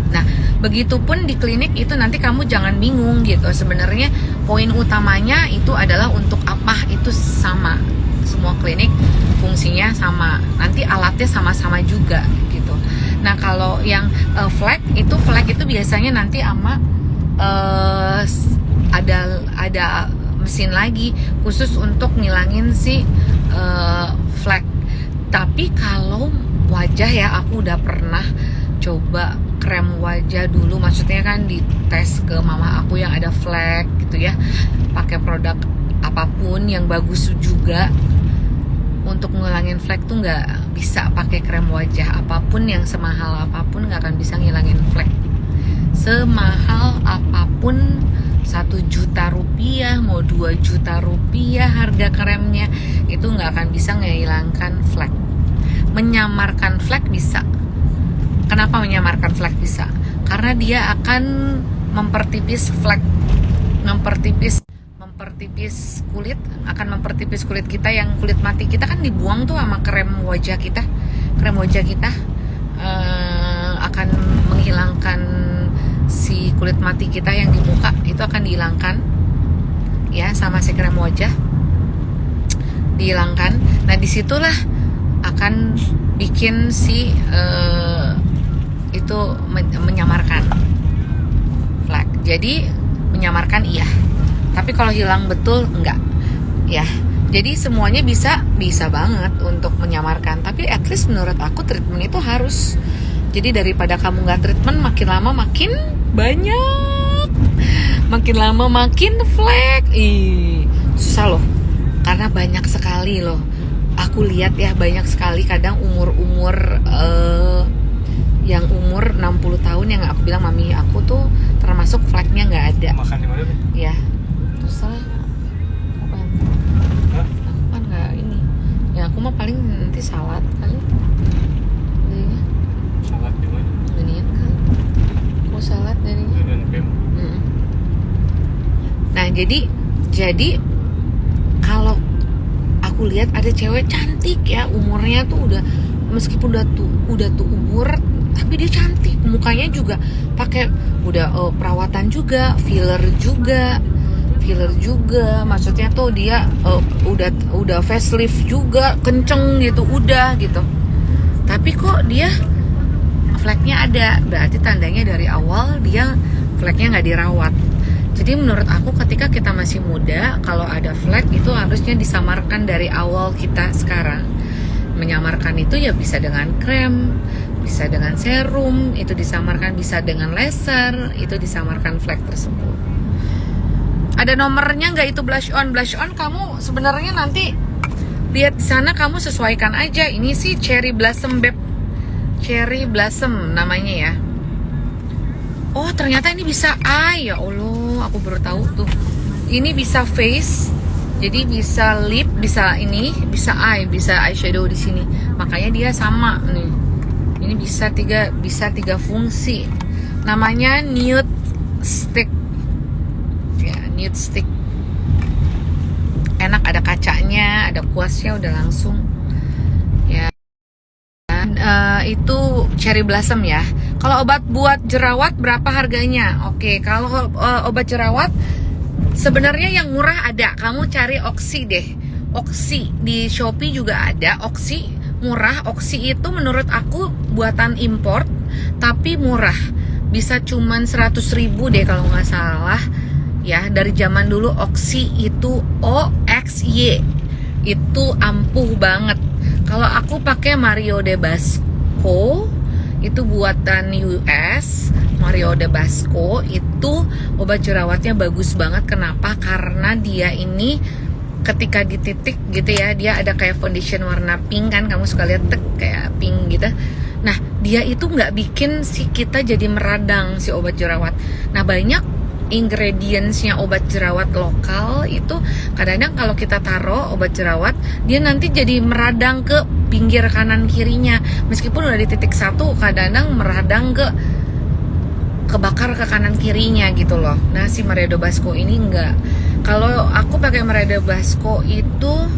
Nah begitupun di klinik itu nanti kamu jangan bingung gitu. Sebenarnya poin utamanya itu adalah untuk apa, itu sama, semua klinik fungsinya sama, nanti alatnya sama-sama juga gitu. Nah kalau yang flek itu biasanya nanti sama ada mesin lagi khusus untuk ngilangin si flek. Tapi kalau wajah ya, aku udah pernah coba krem wajah dulu, maksudnya kan dites ke mama aku yang ada flek gitu ya, pakai produk apapun yang bagus juga. Untuk ngilangin flek tuh nggak bisa pakai krem wajah apapun yang semahal apapun, nggak akan bisa ngilangin flek. Semahal apapun, 1 juta rupiah, mau 2 juta rupiah harga kremnya, itu nggak akan bisa ngehilangkan flek. Menyamarkan flek bisa. Kenapa menyamarkan flek bisa? Karena dia akan mempertipis flek, mempertipis kulit, akan mempertipis kulit kita yang kulit mati. Kita kan dibuang tuh sama krem wajah kita. Krem wajah kita akan menghilangkan si kulit mati kita yang di muka, itu akan dihilangkan ya sama si krem wajah, dihilangkan. Nah disitulah akan bikin si itu menyamarkan flek. Jadi menyamarkan iya, tapi kalau hilang betul enggak ya. Jadi semuanya bisa banget untuk menyamarkan, tapi at least menurut aku treatment itu harus. Jadi daripada kamu nggak treatment, makin lama makin banyak, makin lama makin flek. Susah loh, karena banyak sekali loh. Aku lihat ya, banyak sekali kadang umur-umur yang umur 60 tahun yang aku bilang mami aku tuh termasuk fleknya nggak ada. Makan di mana nih? Ya, terserah. Apa yang? Hah? Aku kan nggak ini. Ya aku mah paling nanti salad kali. Jadinya Salad di mana? ginian kali. Aku salad jadinya. Dan pem. Nah jadi kalau aku lihat ada cewek cantik ya, umurnya tuh udah, meskipun udah tuh umur, tapi dia cantik, mukanya juga pakai udah perawatan juga, filler juga, maksudnya tuh dia udah facelift juga, kenceng gitu, udah gitu. Tapi kok dia fleknya ada, berarti tandanya dari awal dia fleknya nggak dirawat. Jadi menurut aku ketika kita masih muda, kalau ada flek itu harusnya disamarkan dari awal kita sekarang. Menyamarkan itu ya bisa dengan krem, bisa dengan serum, itu disamarkan, bisa dengan laser, itu disamarkan flek tersebut. Ada nomornya nggak itu blush on? Blush on kamu sebenarnya nanti lihat di sana, kamu sesuaikan aja. Ini sih Cherry Blossom Beb, Cherry Blossom namanya ya. Oh ternyata ini bisa eye, ya Allah, aku baru tahu tuh. Ini bisa face, jadi bisa lip, bisa ini, bisa eye, bisa eyeshadow di sini. Makanya dia sama nih. Ini bisa tiga fungsi. Namanya nude stick. Ya, nude stick. Enak, ada kacanya, ada kuasnya, udah langsung. Ya. Dan itu Cherry Blossom ya. Kalau obat buat jerawat berapa harganya? Oke, kalau obat jerawat sebenarnya yang murah ada. Kamu cari Oxy deh. Oxy di Shopee juga ada. Oxy murah. Oxy itu menurut aku buatan import tapi murah. Bisa cuman 100.000 deh kalau nggak salah. Ya, dari zaman dulu Oxy itu OXY. Itu ampuh banget. Kalau aku pakai Mario de Basco, itu buatan US. Mario de Basco itu obat jerawatnya bagus banget. Kenapa? Karena dia ini ketika dititik gitu ya, dia ada kayak foundation warna pink kan, kamu suka lihat kayak pink gitu. Nah dia itu nggak bikin si kita jadi meradang si obat jerawat. Nah banyak ingredientsnya obat jerawat lokal itu kadang-kadang kalau kita taruh obat jerawat, dia nanti jadi meradang ke pinggir kanan kirinya. Meskipun udah di titik 1, kadang-kadang meradang kebakar ke kanan kirinya gitu loh. Nah si Mario de Basco ini enggak. Kalau aku pakai Mario de Basco itu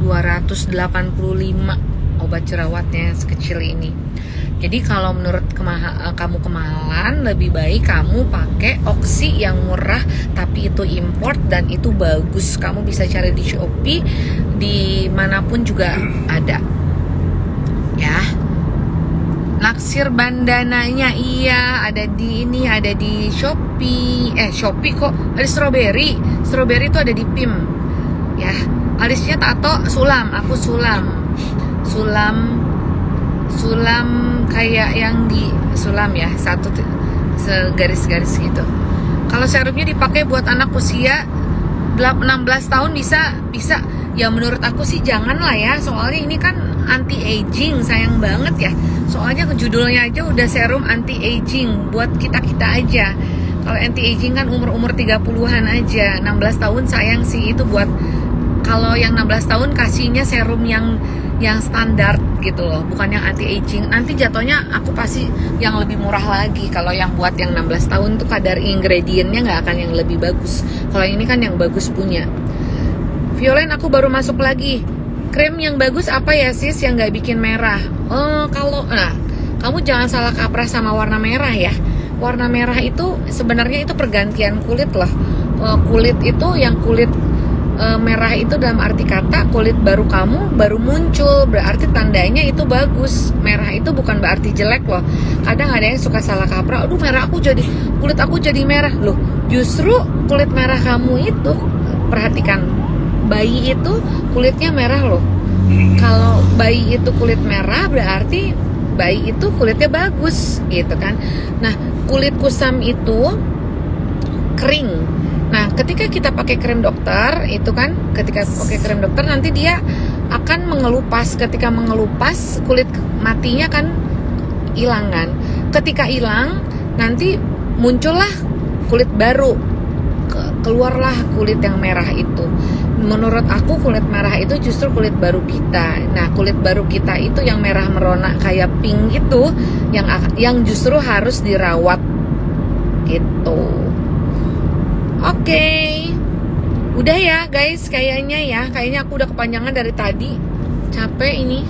285 obat jerawatnya sekecil ini. Jadi kalau menurut kamu kemahalan, lebih baik kamu pakai Oxy yang murah tapi itu import dan itu bagus. Kamu bisa cari di Shopee, di manapun juga ada. Ya. naksir bandananya, iya ada di ini, ada di Shopee. Shopee kok ada strawberry itu ada di PIM ya. Alisnya tato sulam, aku sulam kayak yang di sulam ya, satu segaris-garis gitu. Kalau serumnya dipakai buat anak usia 16 tahun bisa ya, menurut aku sih jangan lah ya, soalnya ini kan anti aging, sayang banget ya. Soalnya judulnya aja udah serum anti aging buat kita aja. Kalau anti aging kan umur 30-an aja. 16 tahun sayang sih itu buat, kalau yang 16 tahun kasihnya serum yang standar gitu loh, bukan yang anti aging. Nanti jatuhnya aku pasti yang lebih murah lagi. Kalau yang buat yang 16 tahun tuh kadar ingredientnya nggak akan yang lebih bagus. Kalau ini kan yang bagus punya. Violen, aku baru masuk lagi. Krim yang bagus apa ya sis yang nggak bikin merah? Kamu jangan salah kaprah sama warna merah ya. Warna merah itu sebenarnya itu pergantian kulit loh. Kulit itu yang kulit merah itu dalam arti kata kulit baru kamu baru muncul, berarti tandanya itu bagus. Merah itu bukan berarti jelek loh. Kadang ada yang suka salah kaprah, aduh kulit aku jadi merah loh. Justru kulit merah kamu itu, perhatikan, bayi itu kulitnya merah loh. Kalau bayi itu kulit merah berarti bayi itu kulitnya bagus gitu kan. Nah, kulit kusam itu kering. Nah, ketika kita pakai krim dokter itu kan, ketika pakai krim dokter nanti dia akan mengelupas. Ketika mengelupas, kulit matinya kan hilang kan. Ketika hilang, nanti muncullah kulit baru. Keluarlah kulit yang merah itu. Menurut aku kulit merah itu justru kulit baru kita. Nah, kulit baru kita itu yang merah merona kayak pink itu yang justru harus dirawat gitu. Oke. Udah ya guys, kayaknya aku udah kepanjangan dari tadi. Capek ini.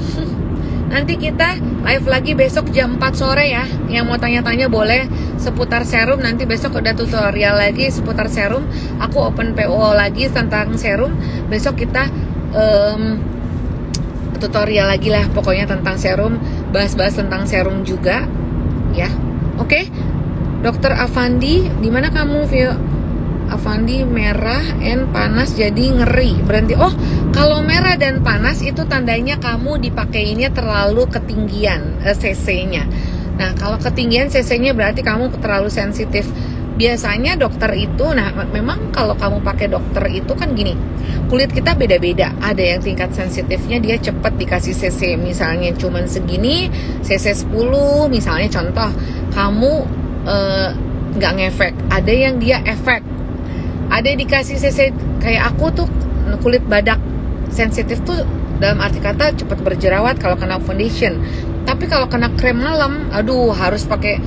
Nanti kita live lagi besok jam 4 sore ya. Yang mau tanya-tanya boleh seputar serum. Nanti besok udah tutorial lagi seputar serum. Aku open PO lagi tentang serum. Besok kita tutorial lagi lah pokoknya tentang serum. Bahas-bahas tentang serum juga ya. Oke. Dokter Avandi, di mana kamu, Vio? Avandi, merah and panas jadi ngeri, berhenti. Oh, kalau merah dan panas itu tandanya kamu dipakainya terlalu ketinggian cc-nya. Nah, kalau ketinggian cc-nya berarti kamu terlalu sensitif. Biasanya dokter itu, memang kalau kamu pakai dokter itu kan gini, kulit kita beda-beda. Ada yang tingkat sensitifnya dia cepat dikasih cc, misalnya cuman segini, cc 10 misalnya, contoh. Kamu nggak ngefek. Ada yang dia efek. Ada yang dikasih cc, kayak aku tuh kulit badak sensitif tuh dalam arti kata cepat berjerawat kalau kena foundation. Tapi kalau kena krim malam, aduh harus pakai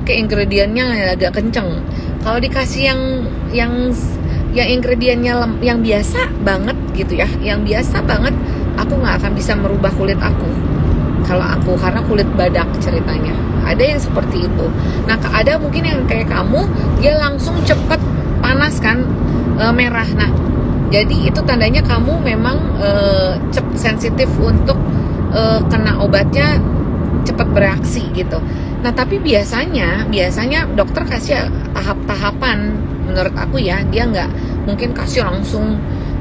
ingredientnya agak kenceng. Kalau dikasih yang ingredientnya yang biasa banget gitu ya, yang biasa banget, aku nggak akan bisa merubah kulit aku. Kalau aku, karena kulit badak ceritanya. Ada yang seperti itu. Nah, ada mungkin yang kayak kamu, dia langsung cepet panas kan, merah. Nah, jadi itu tandanya kamu memang sensitif untuk kena obatnya, cepat bereaksi gitu. Nah, tapi biasanya dokter kasih tahap-tahapan. Menurut aku ya, dia nggak mungkin kasih langsung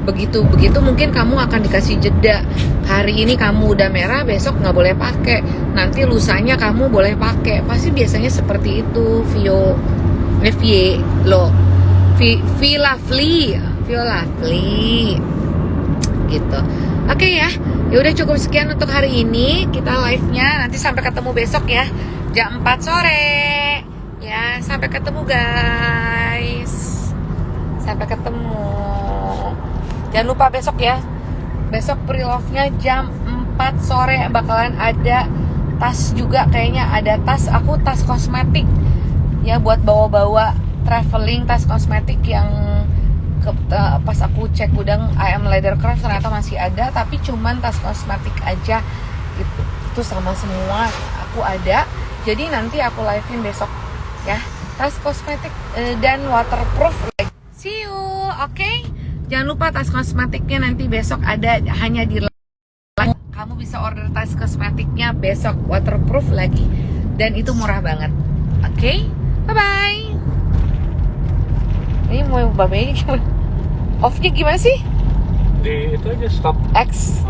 begitu mungkin kamu akan dikasih jeda. Hari ini kamu udah merah, besok nggak boleh pakai, nanti lusanya kamu boleh pakai. Pasti biasanya seperti itu. Vio Lovely gitu. Oke ya udah cukup sekian untuk hari ini kita live-nya. Nanti sampai ketemu besok ya jam 4 sore ya. Sampai ketemu guys, sampai ketemu. Jangan lupa besok ya, besok pre-love-nya jam 4 sore bakalan ada tas juga, kayaknya ada tas. Aku tas kosmetik ya, buat bawa-bawa traveling, tas kosmetik yang pas aku cek gudang AM Leathercraft ternyata masih ada, tapi cuman tas kosmetik aja gitu. Itu sama semua aku ada. Jadi nanti aku live-in besok ya, tas kosmetik dan waterproof. See you, oke? Jangan lupa tas kosmetiknya nanti besok ada hanya di live. Kamu bisa order order tas kosmetiknya besok, waterproof lagi, dan itu murah banget. Oke, bye bye. Ini mau babanya gimana? Off-nya gimana sih? Di itu aja stop. X.